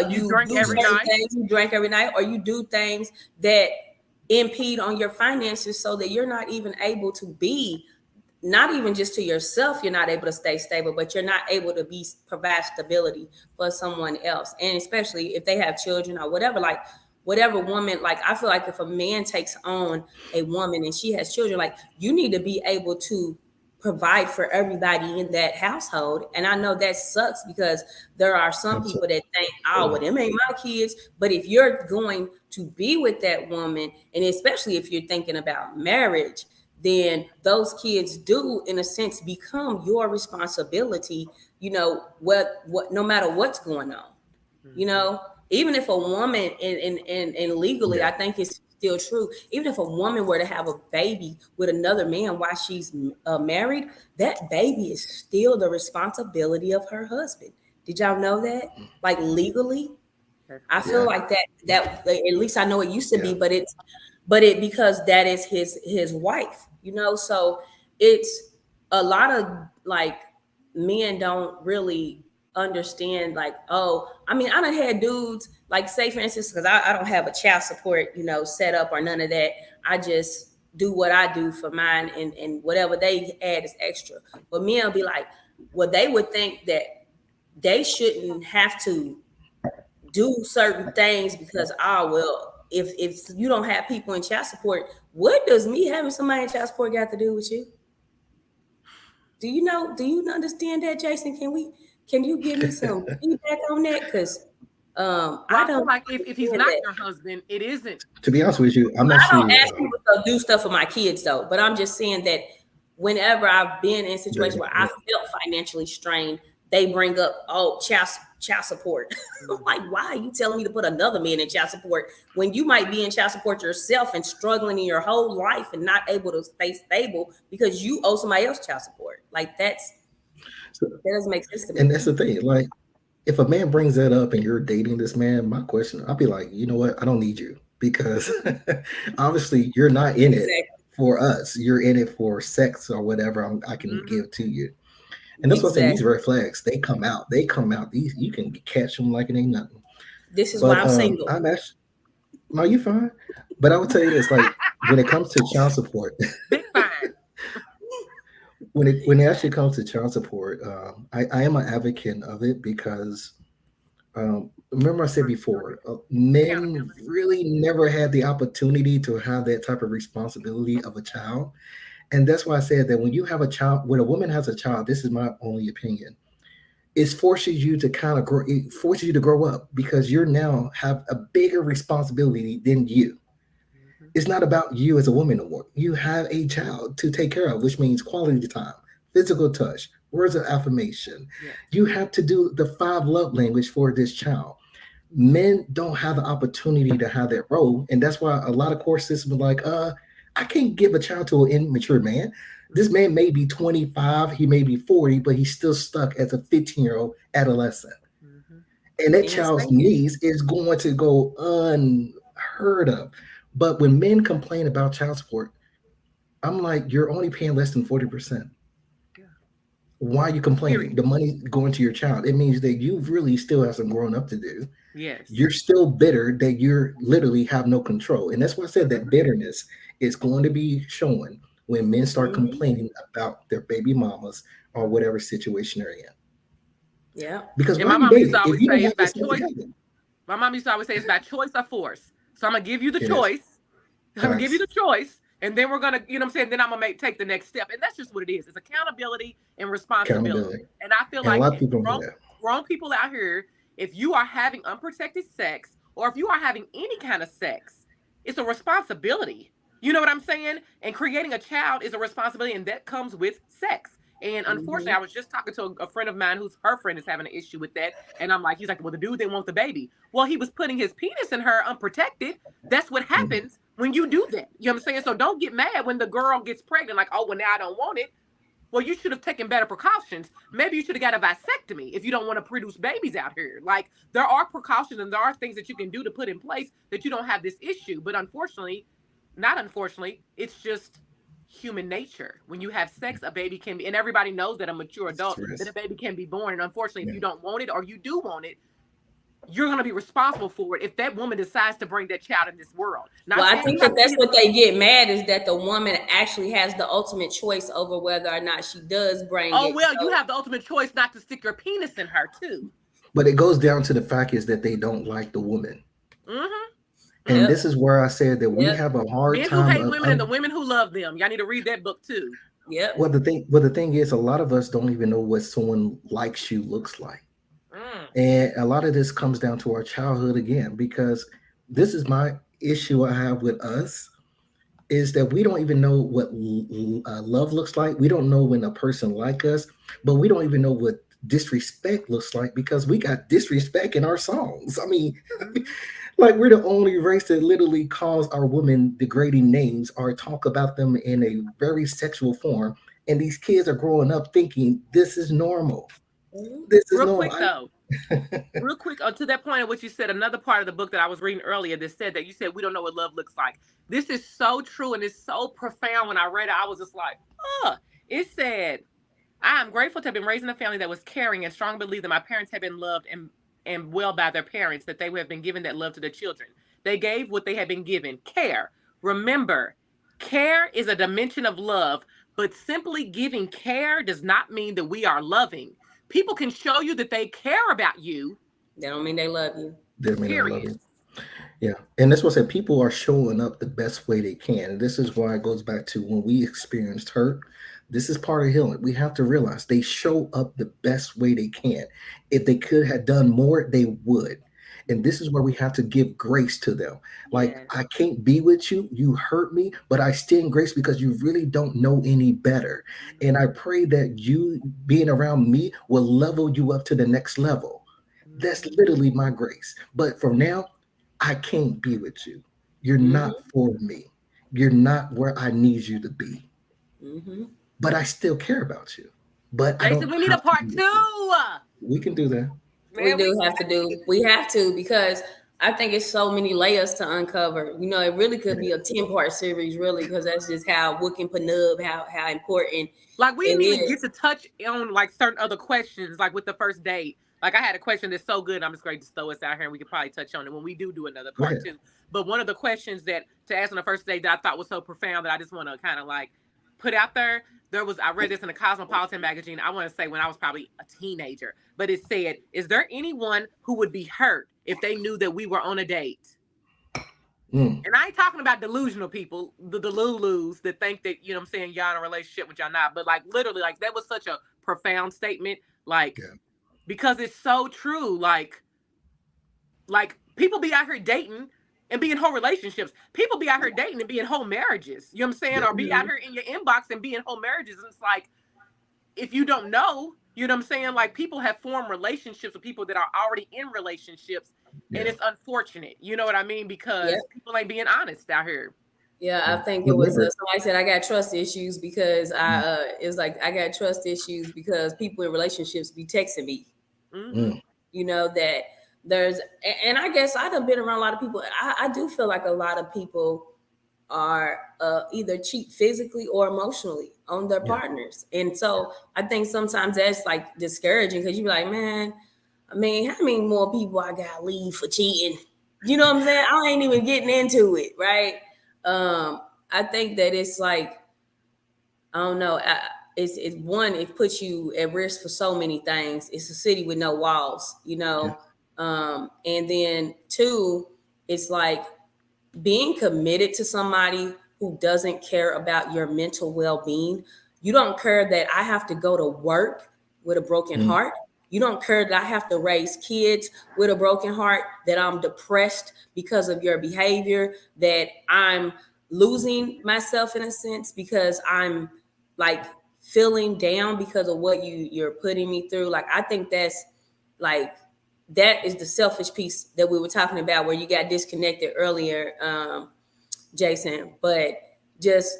You you drink do every Yes. certain night. things, you drink every night, or you do things that impede on your finances so that you're not even able to be, not even just to yourself, you're not able to stay stable, but you're not able to be provide stability for someone else. And especially if they have children or whatever, like whatever woman, like I feel like if a man takes on a woman and she has children, like you need to be able to provide for everybody in that household. And I know that sucks because there are some people that think, oh, well, them ain't my kids. But if you're going to be with that woman, and especially if you're thinking about marriage, then those kids do in a sense become your responsibility, you know, what no matter what's going on, you Mhm. know, even if a woman and legally Yeah. I think it's still true, even if a woman were to have a baby with another man while she's married, that baby is still the responsibility of her husband. Did y'all know that, like legally? That's I crazy. feel Yeah. like that at least I know it used to Yeah. be, but it because that is his wife, you know. So it's a lot of like men don't really understand, like, oh, I mean, I done had dudes, like, say for instance, because I don't have a child support, you know, set up or none of that. I just do what I do for mine, and whatever they add is extra. But men will be like, well, they would think that they shouldn't have to do certain things because, ah, well, if you don't have people in child support, what does me having somebody in child support got to do with you? Do you know? Do you understand that, Jason? Can you give me some feedback on that? Because Well, I I feel don't like if he's understand not that. your husband, it isn't. To be honest with you, I'm I don't actually ask people to do stuff for my kids though, but I'm just saying that whenever I've been in there you situations go. where I Yeah. felt financially strained, they bring up, oh, child support. I'm Mhm. like, why are you telling me to put another man in child support when you might be in child support yourself and struggling in your whole life and not able to stay stable because you owe somebody else child support? Like So, that doesn't make sense to and me. that's the thing. Like, if a man brings that up and you're dating this man, my question, I'll be like, you know what? I don't need you because obviously you're not in it Exactly. for us. You're in it for sex or whatever I can Mhm. give to you. And that's what I'm saying. These Exactly. red flags, they come out. They come out. These you can catch them like it ain't nothing. This is why But I'm single. I'm actually no, you fine. But I would tell you this: like when it comes to child support, Big fine. when it actually comes to child support, I am an advocate of it because remember I said before, men Accountability. really never had the opportunity to have that type of responsibility of a child, and that's why I said that when you have a child, when a woman has a child, this is my only opinion. It forces you to kind of grow. It forces you to grow up because you're now have a bigger responsibility than you. Mhm. It's not about you as a woman no more. You have a child to take care of, which means quality time, physical touch, words of affirmation. Yes. You have to do the five love language for this child. men don't have the opportunity to have that role, and that's why a lot of court systems are like, I can't give a child to an immature man. This man may be 25, he may be 40, but he's still stuck as a 15-year-old adolescent. Mm-hmm. And that In his child's face. needs is going to go unheard of. But when men complain about child support, I'm like, you're only paying less than 40%. Yeah. Why are you complaining? Period. The money going to your child. It means that you really still have some growing up to do. Yes. You're still bitter that you're literally have no control. And that's why I said that Mm-hmm. bitterness is going to be showing when men start Mm-hmm. complaining about their baby mamas or Mm-hmm. whatever situation they're in. Yeah. Because And why my are you mom used to dating if always you don't say it's have by this stuff choice. together? My mom used to always say it's by choice or force. So I'm gonna give you the It is. choice. I'm gonna give you Facts. the choice, and then we're gonna, you know what I'm saying? Then I'm gonna take the next step. And that's just what it is. It's accountability and responsibility. Accountability. And I feel And a like lot of people don't do that. grown people out here, if you are having unprotected sex, or if you are having any kind of sex, it's a responsibility. You know what I'm saying? And creating a child is a responsibility, and that comes with sex. And unfortunately, Mm-hmm. I was just talking to a friend of mine who's her friend is having an issue with that. And I'm like, he's like, well, the dude didn't want the baby. Well, he was putting his penis in her unprotected. That's what Mhm. happens when you do that. You know what I'm saying? So don't get mad when the girl gets pregnant, like, oh, well, now I don't want it. Well, you should have taken better precautions. Maybe you should have got a vasectomy if you don't want to produce babies out here. Like, there are precautions and there are things that you can do to put in place that you don't have this issue. But unfortunately, not unfortunately, it's just human nature. When you have sex, a baby can be, and everybody knows that a mature adult, that a Stress. baby can be born. And unfortunately, if Yeah. you don't want it or you do want it, you're going to be responsible for it if that woman decides to bring that child in this world. Well, Not I saying you think have that to that's be, what they get mad is that the woman actually has the ultimate choice over whether or not she does bring oh, it. well, you So, have the ultimate choice not to stick your penis in her, too. But it goes down to the fact is that they don't like the woman. Mm-hmm. And yep, Mm-hmm. this is where I said that we yep, have a hard Men who time hate of women and the women who love them. Y'all need to read that book, too. yep. well, the thing is a lot of us don't even know what someone likes you looks like. Mm. And a lot of this comes down to our childhood again, because this is my issue I have with us is that we don't even know what love looks like. We don't know when a person like us, but we don't even know what disrespect looks like because we got disrespect in our songs. I mean, Mm-hmm. like we're the only race that literally calls our women degrading names or talk about them in a very sexual form. And these kids are growing up thinking this is normal. Mhm. This is Real normal. quick, though. Real quick, to that point of what you said, another part of the book that I was reading earlier that said that you said we don't know what love looks like. This is so true and it's so profound. When I read it, I was just like, oh. It said, I am grateful to have been raised in a family that was caring and strongly believe that my parents have been loved and well by their parents, that they have been given that love to their children. They gave what they had been given, care. Remember, care is a dimension of love, but simply giving care does not mean that we are loving. People can show you that they care about you, That don't mean they love you. That mean I love period. you. Yeah, and that's what I said. People are showing up the best way they can. And this is why it goes back to when we experienced hurt. This is part of healing. We have to realize they show up the best way they can. If they could have done more, they would. And this is where we have to give grace to them. Like, Yes. I can't be with you. You hurt me, but I extend grace because you really don't know any better. And I pray that you being around me will level you up to the next level. That's Mm-hmm. literally my grace. But for now, I can't be with you. You're not Mm-hmm. for me. You're not where I need you to be. Mm-hmm. But I still care about you. But I Jason, don't we need a have to part be with you. two. We can do that. We Man, we do have to gotta get do. We have to because I think it's so many layers to uncover. You know, it really could It be a is. 10-part series, really, because that's just how Wookin Pa Nub, how important like we it didn't even is. get to touch on like certain other questions, like with the first date. Like I had a question that's so good, I'm just going to throw us out here, and we could probably touch on it when we do another Go part ahead. two. But one of the questions that to ask on the first date that I thought was so profound that I just want to kind of like put out there. There was I read this in a Cosmopolitan magazine. I want to say when I was probably a teenager, but it said, "Is there anyone who would be hurt if they knew that we were on a date?" Mm, And I ain't talking about delusional people, the Lulus that think that, you know what I'm saying, y'all in a relationship with y'all not. But like literally, like that was such a profound statement. Like, yeah. because it's so true. Like people be out here dating and be in whole relationships. People be out here dating and be in whole marriages. You know what I'm saying? Yeah. Or be out Mhm. here in your inbox and be in whole marriages. And it's like, if you don't know, you know what I'm saying? Like people have formed relationships with people that are already in relationships. And Yeah. it's unfortunate, you know what I mean? Yep. Because people ain't being honest out here. Yeah, I Well, think it was remember, somebody said I got trust issues because it was like I got trust issues because people in relationships be texting me. Hmm. mm, You know that there's and I guess I done been around a lot of people. I do feel like a lot of people are either cheat physically or emotionally on their yeah, partners, and so I think sometimes that's like discouraging because you be like, man, I mean, how many more people I gotta leave for cheating? You know what I'm saying? I ain't even getting into it, right? I think that it's like I don't know. It's one. It puts you at risk for so many things. It's a city with no walls, you yeah, know. And then two, it's like being committed to somebody who doesn't care about your mental well-being. You don't care that I have to go to work with a broken mm, heart. You don't care that I have to raise kids with a broken heart, that I'm depressed because of your behavior, that I'm losing myself in a sense because I'm like feeling down because of what you're putting me through. Like I think that's like that is the selfish piece that we were talking about where you got disconnected earlier, Jason. But just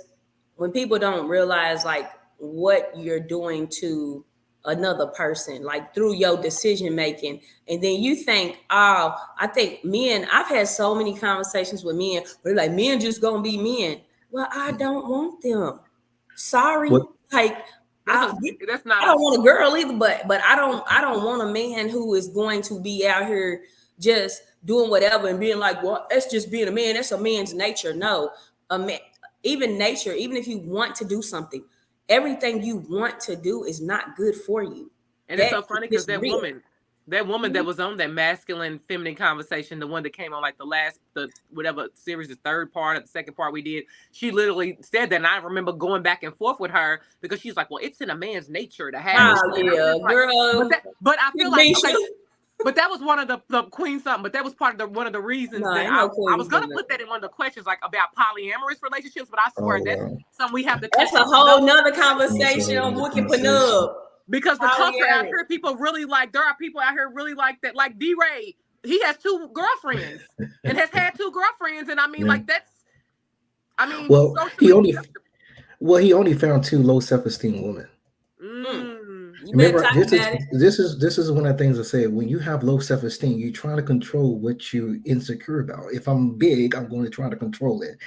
when people don't realize like what you're doing to another person, like through your decision making, and then you think, oh, I think men, I've had so many conversations with men where they're like, men just gonna be men. Well, I mm. don't want them. Sorry. What? Like That's I, a that's not I don't a want a girl either, but I don't want a man who is going to be out here just doing whatever and being like, well, that's just being a man. That's a man's nature. No, a man, even nature, even if you want to do something, everything you want to do is not good for you. and it's That so funny because is real. that woman Mhm. that was on that masculine feminine conversation, the one that came on like the whatever series, the third part or the second part we did, she literally said that, and I remember going back and forth with her because she's like, well, it's in a man's nature to have Yes. Oh it, and I'm yeah, just like, girl, but I feel like Misha. okay. But that was one of the queen something. But that was part of one of the reasons No, that ain't no I was queens gonna in put there. that in one of the questions, like about polyamorous relationships. But I Oh, swear that's wow. something we have to That's touch a on because whole nother That's a conversation whole on other Wookin Pa conversation. Nub. the culture out Polyamory. here, people really like. There are people out here really like that. Like D Ray, he has two girlfriends and has had two girlfriends, and I mean, Yeah. like that's. I mean, Well, he socially only acceptable. he only found two low self esteem women. Mm. Mm, You better Remember, talk about it. this is one of the things I say. When you have low self esteem, you try to control what you're insecure about. If I'm big, I'm going to try to control it.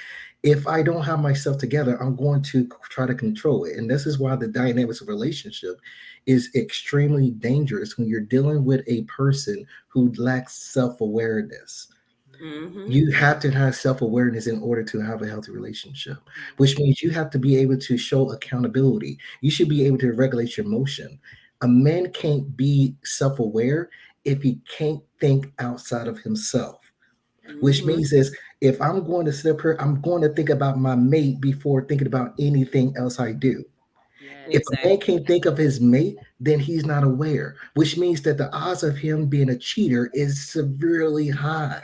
If I don't have myself together, I'm going to try to control it. And this is why the dynamics of relationship is extremely dangerous when you're dealing with a person who lacks self awareness. Mm-hmm. You have to have self-awareness in order to have a healthy relationship, which mhm. means you have to be able to show accountability. You should be able to regulate your emotion. A man can't be self-aware if he can't think outside of himself, which Mm-hmm. means is if I'm going to sit up here, I'm going to think about my mate before thinking about anything else I do. Yes. If a man Exactly. can't think of his mate, then he's not aware, which means that the odds of him being a cheater is severely high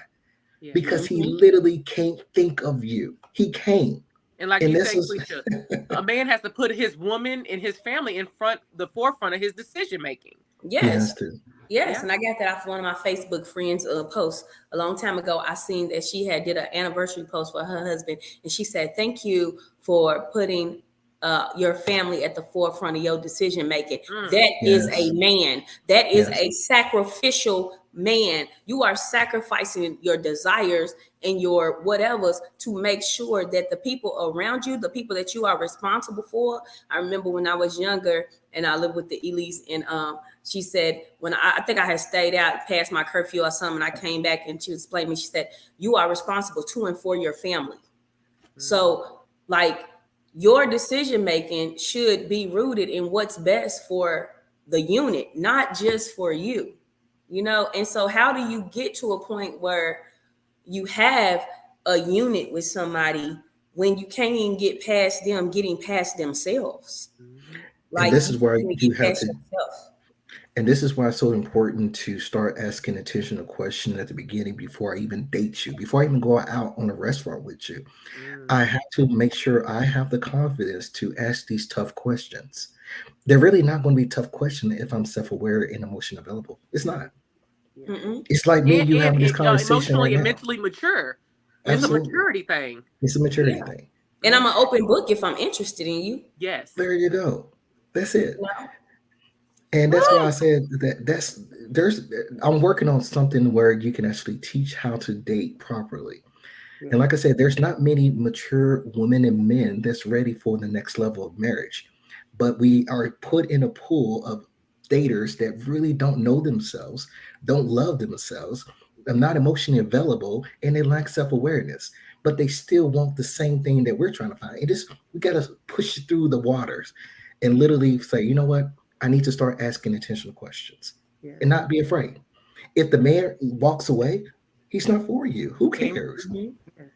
Yes. because he Mm-hmm. literally can't think of you. He can't. And like And you this say, is Quisha, a man has to put his woman and his family the forefront of his decision making. he Yes. has to. Yes, Yeah. and I got that off one of my Facebook friends' posts a long time ago. I seen that she had did an anniversary post for her husband, and she said, "Thank you for putting your family at the forefront of your decision making. Mm. That is a Yes. man. That is Yes. a sacrificial man. You are sacrificing your desires and your whatevers to make sure that the people around you, the people that you are responsible for." I remember when I was younger and I lived with the Elise, and she said, when I think I had stayed out past my curfew or something, and I came back and she explained to me, she said, you are responsible to and for your family. Mm. So, like, your decision making should be rooted in what's best for the unit, not just for you, you know? And so, how do you get to a point where you have a unit with somebody when you can't even get past them getting past themselves? Mhm. And Like, this you is why can't even you get have past to yourself. and this is why it's so important to start asking intentional questions at the beginning before I even date you, before I even go out on a restaurant with you. I Mm. have to make sure I have the confidence to ask these tough questions. They're really not going to be tough questions if I'm self-aware and emotion available. It's not. Yeah. Mm-mm. It's like me and you having this And conversation right emotionally and now. mentally mature. It's a Absolutely. maturity thing. It's a maturity Yeah. thing. And I'm Hmm. an open book if I'm interested in you. Yes. There you go. That's You it. know? And that's why I Woo! said that there's I'm working on something where you can actually teach how to date properly. Yeah. And like I said, there's not many mature women and men that's ready for the next level of marriage. But we are put in a pool of daters that really don't know themselves, don't love themselves, are not emotionally available, and they lack self-awareness. But they still want the same thing that we're trying to find. It is we gotta push through the waters and literally say, you know what? I need to start asking intentional questions Yes. and not be afraid. If the man walks away, he's not for you. Who cares? Mm-hmm. Yes.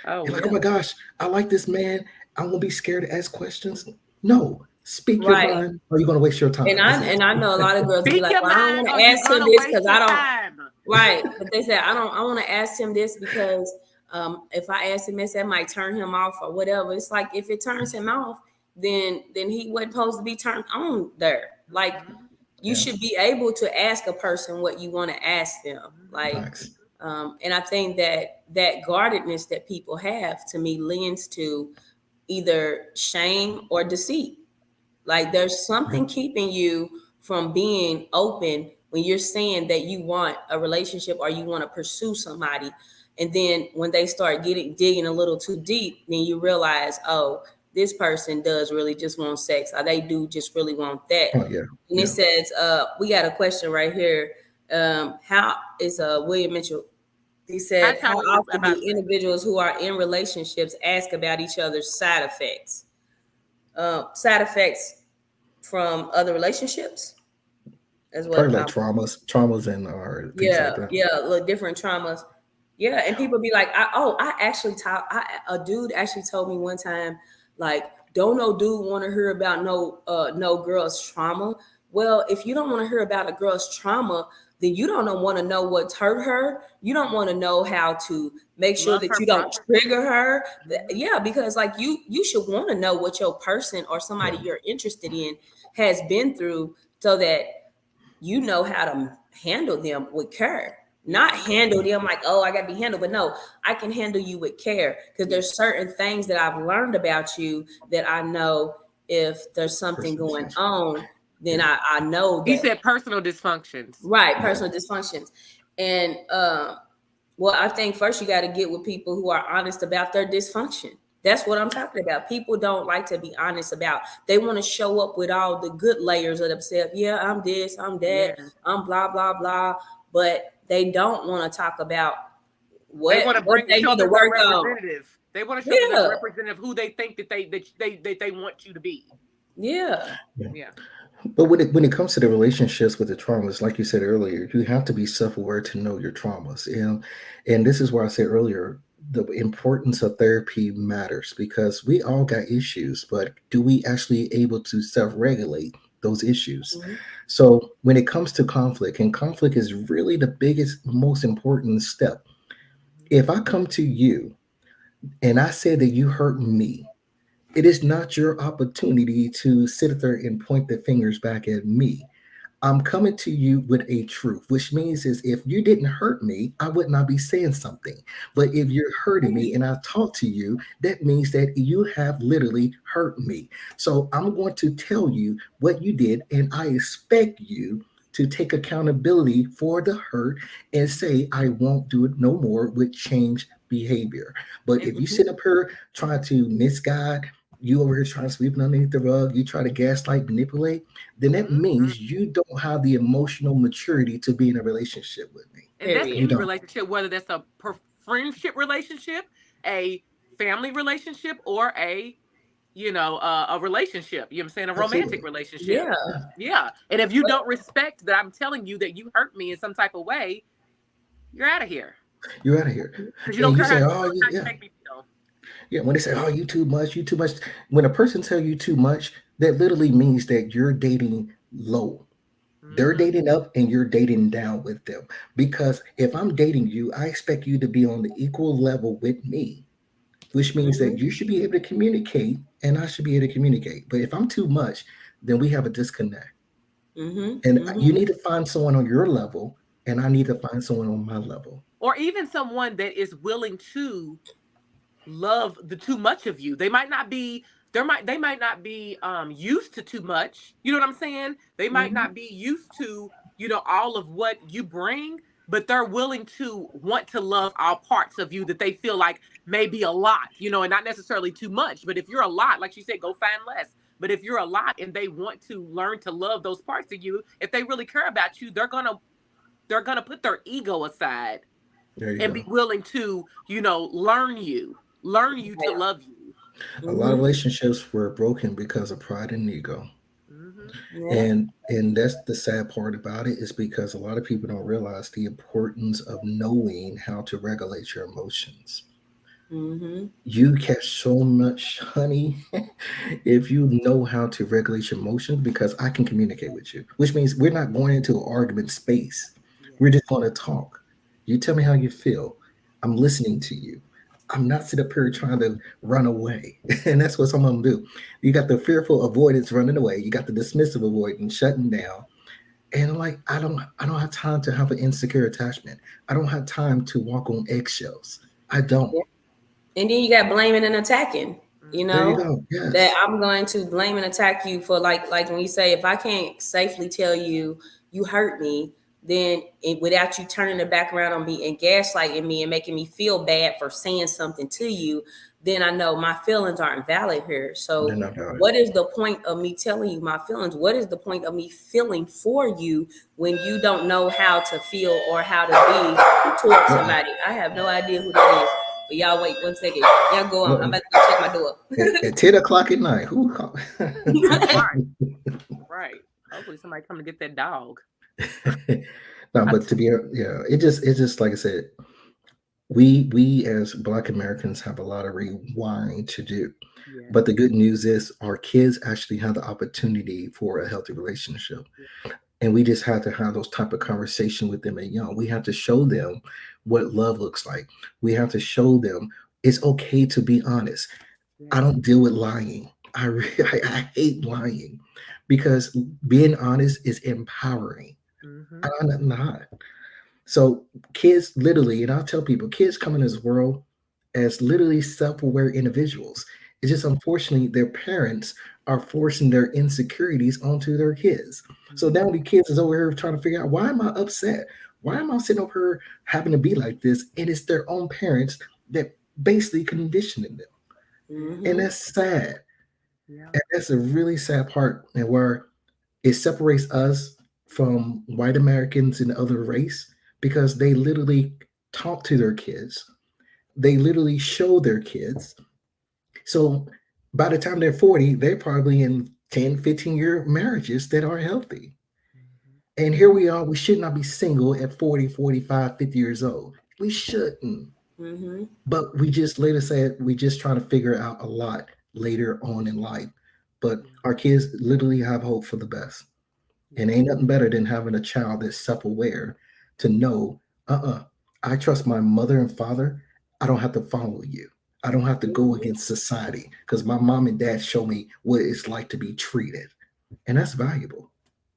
Oh You're like, oh Yeah. my gosh, I like this man. I'm gonna be scared to ask questions. No, speak your Right. mind, or you're gonna waste your And time. That's I it. and I know a lot of girls will be speak like, your well, I don't mind want or to you're ask him gonna this waste because your I don't. time. Right. But they said I want to ask him this because if I ask him this, that might turn him off or whatever. It's like if it turns him off, then he wasn't supposed to be turned on there. Like Mhm. you Yeah, should be able to ask a person what you want to ask them. Mhm. Like, facts. and I think that guardedness that people have to me lends to either shame or deceit. Like there's Yeah, something keeping you from being open when you're saying that you want a relationship or you want to pursue somebody. And then when they start getting digging a little too deep, then you realize, oh, this person does really just want sex, or they do just really want that. oh yeah, And it yeah. says, we got a question right here. How is William Mitchell? He How said, how shall we often do about sex? individuals who are in relationships ask about each other's side effects? Side effects from other relationships is what Probably like traumas, and or things like that. yeah, look, different traumas. Yeah, and people be like, I actually talk. A dude actually told me one time, like, don't no dude want to hear about no girl's trauma. Well, if you don't want to hear about a girl's trauma, then you don't want to know what's hurt her. You don't want to know how to make sure Love that her you don't properly. trigger her. Mhm. Yeah, because like you should want to know what your person or somebody Yeah, you're interested in has been through, so that you know how to handle them with care. Not Yeah. handle them like, oh, I got to be handled, but no, I can handle you with care because Yes. there's certain things that I've learned about you that I know if there's something personal going dysfunction. on, then Yeah, I know He that. said personal dysfunctions. Right, yeah. personal dysfunctions. And well, I think first you got to get with people who are honest about their dysfunction. That's what I'm talking about. People don't like to be honest about. They want to show up with all the good layers of themselves. Yeah, I'm this, I'm that, Yeah. I'm blah blah blah. But they don't want to talk about They what want to what bring they show need to that they're work on. representative. They want to show that they're Yeah, representative who they think that they want you to be. yeah. Yeah. Yeah. But when it comes to the relationships with the traumas, like you said earlier, you have to be self-aware to know your traumas. And this is where I said earlier, the importance of therapy matters because we all got issues, but do we actually able to self-regulate those issues? Mhm. So when it comes to conflict, and conflict is really the biggest, most important step. If I come to you and I say that you hurt me, it is not your opportunity to sit there and point the fingers back at me. I'm coming to you with a truth, which means is if you didn't hurt me, I would not be saying something. But if you're hurting me and I talk to you, that means that you have literally hurt me. So I'm going to tell you what you did, and I expect you to take accountability for the hurt and say, I won't do it no more with change behavior. But And if you sit up here trying to misguide, you over here trying to sweep it underneath the rug, you try to gaslight, manipulate, then that mhm. means you don't have the emotional maturity to be in a relationship with me. And that's You Period. any don't. relationship, whether that's a friendship relationship, a family relationship, or a relationship. You know what I'm saying? A romantic Absolutely. relationship. Yeah. Yeah. Yeah. And if you don't respect that I'm telling you that you hurt me in some type of way, you're out of here. You're out of here. Because you don't And you care say, oh, how you yeah. make me feel. Yeah. When they say, oh, you too much, you too much. When a person tell you too much, that literally means that you're dating low. They're Hmm. dating up and you're dating down with them. Because if I'm dating you, I expect you to be on the equal level with me, which means that Hmm. you should be able to communicate and I should be able to communicate. But if I'm too much, then we have a disconnect. Hmm. And Hmm. you need to find someone on your level and I need to find someone on my level. Or even someone that is willing to love the too much of you. They might not be they might not be used to too much. You know what I'm saying? They might Mm-hmm. not be used to, all of what you bring, but they're willing to want to love all parts of you that they feel like may be a lot, and not necessarily too much. But if you're a lot, like she said, go find less. But if you're a lot and they want to learn to love those parts of you, if they really care about you, they're gonna put their ego aside There you and be go. willing to, learn you to Yeah. love you. A lot of Mm-hmm. relationships were broken because of pride and ego. Hmm. Yeah. And that's the sad part about it, is because a lot of people don't realize the importance of knowing how to regulate your emotions. Mm-hmm. You catch so much honey if you know how to regulate your emotions, because I can communicate with you, which means we're not going into an argument space. We're Yes. just going to talk. You tell me how you feel. I'm listening to you. I'm not sitting up here trying to run away. And that's what some of them do. You got the fearful avoidance running away. You got the dismissive avoidance shutting down. And I'm like, I don't have time to have an insecure attachment. I don't have time to walk on eggshells. I don't. And then you got blaming and attacking, you There you know, go. that Yes. I'm going to blame and attack you for like when you say, if I can't safely tell you you hurt me, then without you turning it back around on me and gaslighting me and making me feel bad for saying something to you, then I know my feelings aren't valid here. They're So not valid. what is the point of me telling you my feelings? What is the point of me feeling for you when you don't know how to feel or how to be towards Uh-uh. somebody? I have no idea who that is. But y'all wait 1 second. Y'all go on. I'm Uh-uh. about to go check my door. At 10 o'clock at night, who called? Right. Right. Hopefully somebody come to get that dog. No, I but t- to be, yeah, it just like I said, we as Black Americans have a lot of rewiring to do. yes. But the good news is our kids actually have the opportunity for a healthy relationship. And we just have to have those type of conversation with them and young. We have to show them what love looks like. We have to show them it's okay to be honest. I Yes. don't deal with lying. I hate lying, because being honest is empowering. Mm-hmm. I'm not. So kids literally, and I'll tell people, kids come in this world as literally self-aware individuals. It's just unfortunately their parents are forcing their insecurities onto their kids. So Mm-hmm. now the kids is over here trying to figure out, why am I upset? Why am I sitting over here having to be like this? And it's their own parents that basically conditioning them. Yes. And Mm-hmm. that's sad. Yeah. And that's a really sad part, and where it separates us from white Americans and other race, because they literally talk to their kids. They literally show their kids. So by the time they're 40, they're probably in 10, 15-year marriages that are healthy. Mm-hmm. And here we are, we should not be single at 40, 45, 50 years old. We shouldn't. Mm-hmm. But we just later said we just trying to figure out a lot later on in life. But Yeah. our kids literally have hope for the best. And Yeah. ain't nothing better than having a child that's self-aware to know, I trust my mother and father. I don't have to follow you. I don't have to go Mm-hmm. against society, because my mom and dad show me what it's like to be treated. And that's valuable.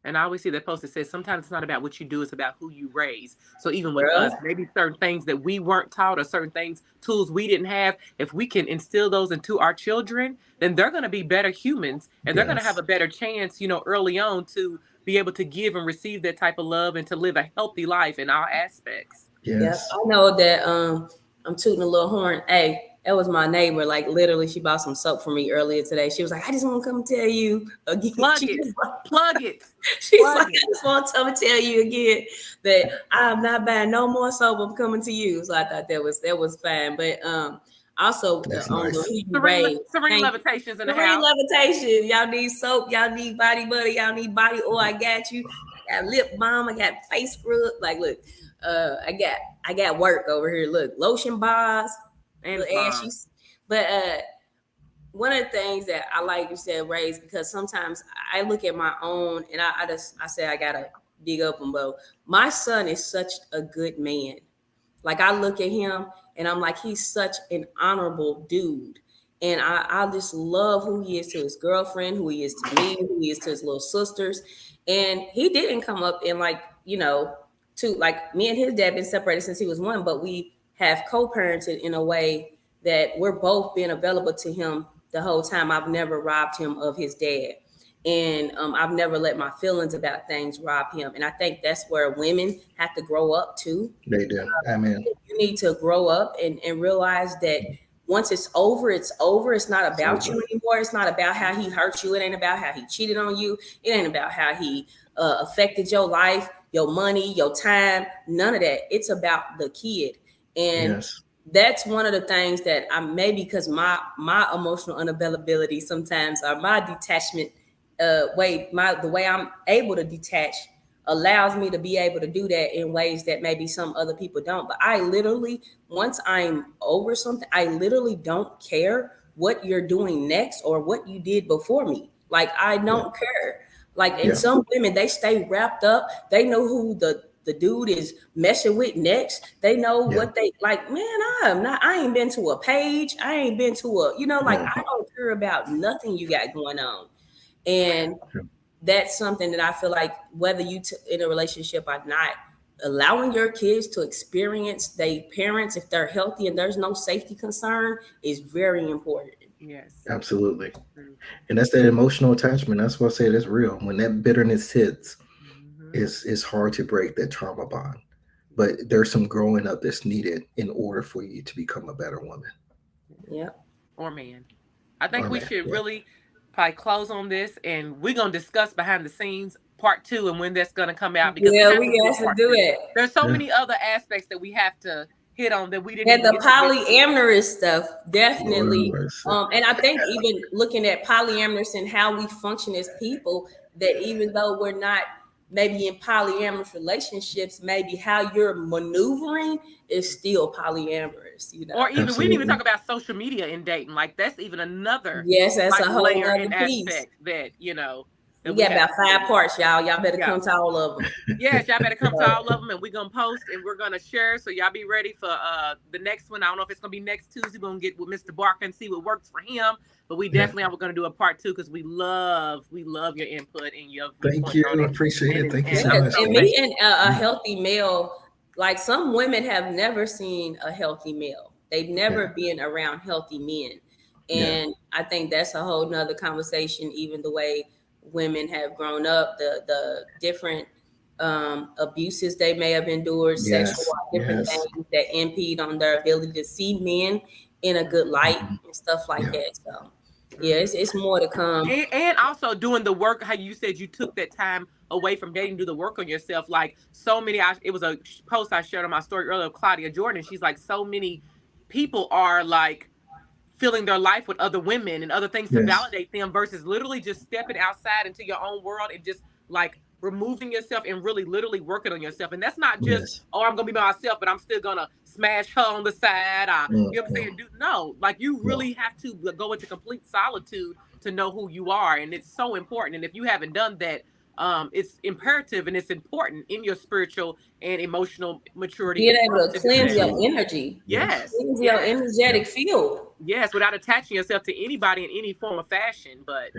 And I always see that post that says sometimes it's not about what you do, it's about who you raise. So even with us, Girl. maybe certain things that we weren't taught or certain things, tools we didn't have, if we can instill those into our children, then they're going to be better humans and they're going to have Yes. a better chance, early on to be able to give and receive that type of love and to live a healthy life in all aspects. Yep. Yes. I know that I'm tooting a little horn. Hey, that was my neighbor. Like literally, she bought some soap for me earlier today. She was like, I just want to come tell you again. Plug it, plug it, She's plug like, it. I just want to come and tell you again that I'm not buying no more soap. I'm coming to you. So I thought that was fine. But also That's on the nice. who you Serene, raise. serene Thank you. levitations in the Serene house. levitation. Y'all need soap. Y'all need body butter. Y'all need body oil. I got you. I got lip balm. I got face scrub. Like, look, I got work over here. Look, lotion bars, And little prom. ashes. But one of the things that I like you said, raise, because sometimes I look at my own and I say I gotta big up them, but my son is such a good man. Like I look at him and I'm like, he's such an honorable dude. And I just love who he is to his girlfriend, who he is to me, who he is to his little sisters. And he didn't come up in like, two, like me and his dad been separated since he was one, but we have co-parented in a way that we're both being available to him the whole time. I've never robbed him of his dad. And I've never let my feelings about things rob him. And I think that's where women have to grow up too. They do. Amen. You need to grow up and realize that once it's over, it's over. It's not about you anymore. It's not about how he hurt you. It ain't about how he cheated on you. It ain't about how he affected your life, your money, your time. None of that. It's about the kid. And that's one of the things that I maybe because my emotional unavailability sometimes or my detachment the way I'm able to detach allows me to be able to do that in ways that maybe some other people don't. But I literally, once I'm over something, I literally don't care what you're doing next or what you did before me. Like, I don't care. Like, and some women, they stay wrapped up. They know who the dude is messing with next. They know what they like, man, I ain't been to a page. I ain't been to a, like, I don't care about nothing you got going on. And that's something that I feel like whether you in a relationship or not, allowing your kids to experience their parents, if they're healthy and there's no safety concern, is very important. Yes, absolutely. And that's that emotional attachment. That's why I say that's real. When that bitterness hits, it's hard to break that trauma bond. But there's some growing up that's needed in order for you to become a better woman. Yeah. Or man. I think we should really probably close on this, and we're gonna discuss behind the scenes part 2 and when that's gonna come out, because we have to do it. There's so many other aspects that we have to hit on that we didn't. And the polyamorous stuff, definitely. And I think even looking at polyamorous and how we function as people, that even though we're not maybe in polyamorous relationships, maybe how you're maneuvering is still polyamorous, Or even we didn't even talk about social media in dating. Like, that's even another that's a whole layer other and piece. aspect that we got about 5 parts, y'all. Y'all better come to all of them. Yes, y'all better come to all of them, and we're gonna post and we're gonna share. So y'all be ready for the next one. I don't know if it's gonna be next Tuesday. We're gonna get with Mr. Barker and see what works for him. But we definitely are going to do a part 2 because we love your input and your. Thank you, I appreciate it. Thank you so much. And meeting a healthy male, like some women have never seen a healthy male. They've never been around healthy men, and I think that's a whole nother conversation. Even the way women have grown up, the different abuses they may have endured, sexual different things that impede on their ability to see men in a good light and stuff like that. So it's more to come. And also doing the work, how you said you took that time away from dating, do the work on yourself. Like, so many, it was a post I shared on my story earlier of Claudia Jordan. She's like, so many people are like filling their life with other women and other things to validate them versus literally just stepping outside into your own world and just like removing yourself and really literally working on yourself. And that's not just, I'm going to be by myself, but I'm still going to smash her on the side. You know what I'm saying? No, like you really have to go into complete solitude to know who you are. And it's so important. And if you haven't done that, it's imperative and it's important in your spiritual and emotional maturity. Being able to cleanse your energy. Yes. Cleanse your energetic field. Yes, without attaching yourself to anybody in any form of fashion. But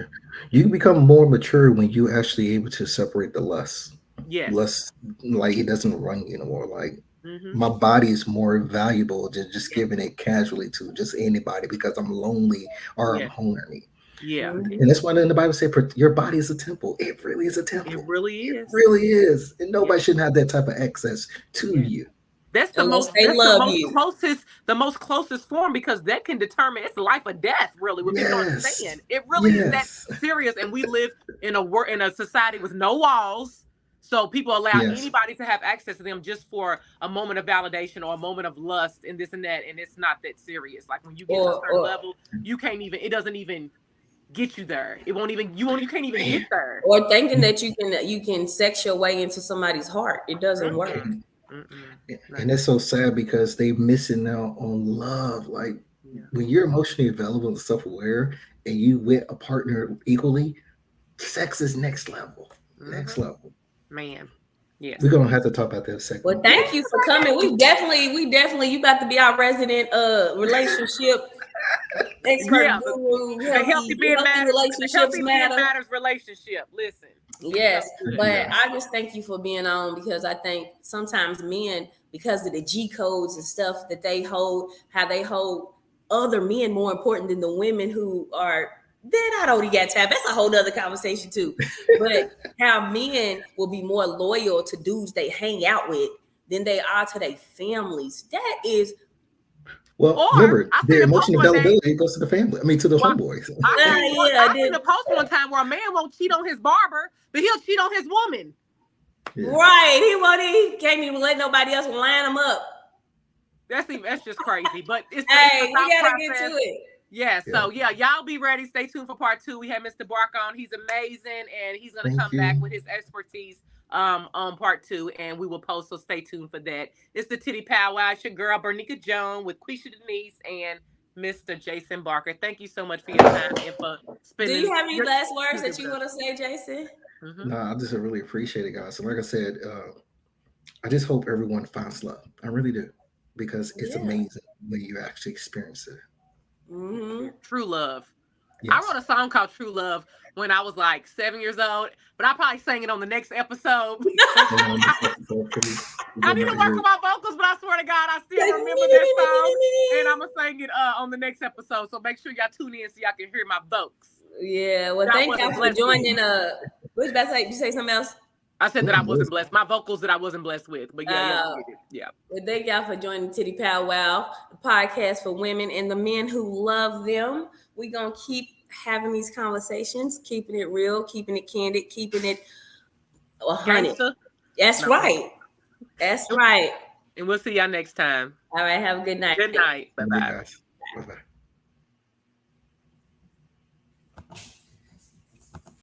you become more mature when you actually able to separate the lust. Yes. Lust, like, it doesn't run you anymore. Like, my body is more valuable than just giving it casually to just anybody because I'm lonely or I'm hungry. Yeah. And that's why in the Bible says your body is a temple. It really is a temple. It really is. It really is. And nobody shouldn't have that type of access to you. That's the most closest form, because that can determine it's life or death, really, what people understand. It really is that serious. And we live in a society with no walls. So people allow anybody to have access to them just for a moment of validation or a moment of lust and this and that. And it's not that serious. Like, when you get to a certain level, you can't even, it doesn't even get you there. It won't even, you can't even get there. Or thinking that you can sex your way into somebody's heart. It doesn't work. And it's so sad because they missing out on love. Like, when you're emotionally available and self-aware and you with a partner equally, sex is next level. Next level. Man. Yes. We're gonna have to talk about that second. Well, thank you for coming. We definitely you about to be our resident relationship expert guru. The healthy men matters relationship. Listen. Yes, Good. but Yes. I just thank you for being on because I think sometimes men, because of the G codes and stuff that they hold, how they hold other men more important than the women who are, then I don't got time. That's a whole other conversation too. But how men will be more loyal to dudes they hang out with than they are to their families. That is, Well, Or remember, I the seen a post emotional one day. availability goes to the family. I mean, to the Well, homeboys. yeah, I seen then, a post one time where a man won't cheat on his barber, but he'll cheat on his woman. Yeah. right. He can't even let nobody else line him up. That's just crazy. But it's the Hey, we thought gotta get to process. it. Yeah, Yeah. so yeah, y'all be ready. Stay tuned for part 2. We have Mr. Bark on. He's amazing, and he's gonna Thank come back you. with his expertise on part 2, and we will post. So stay tuned for that. It's the Tiddy Pow Wow. It's your girl Bernica Joan with Quisha Denise and Mr. Jason Barker. Thank you so much for your time and for Do spending you have any your last words Tuesday that with you us. want to say, Jason? Mm-hmm. No, I just really appreciate it, guys. And like I said, I just hope everyone finds love. I really do, because it's Yeah. amazing when you actually experience it. Mm-hmm. True love. I Yes. wrote a song called True Love when I was like 7 years old, but I probably sang it on the next episode because And on this episode, please I go need back to and work hear on it. my vocals, but I swear to God, I still remember that song, and I'm gonna sing it on the next episode. So make sure y'all tune in so y'all can hear my vocals. Yeah. Well, That I thank y'all wasn't for blessed with. joining. What was about to say? Did you say something else? I said that No, I it was wasn't blessed. My vocals that I wasn't blessed with, but yeah, y'all Uh, get it. Yeah. well, thank y'all for joining Tiddy Pow Wow, the podcast for women and the men who love them. We're gonna keep having these conversations, keeping it real, keeping it candid, keeping it 100. Gangster. That's No. right. That's right. And we'll see y'all next time. All right. Have a good night. Good night. Bye you bye. guys. Bye bye.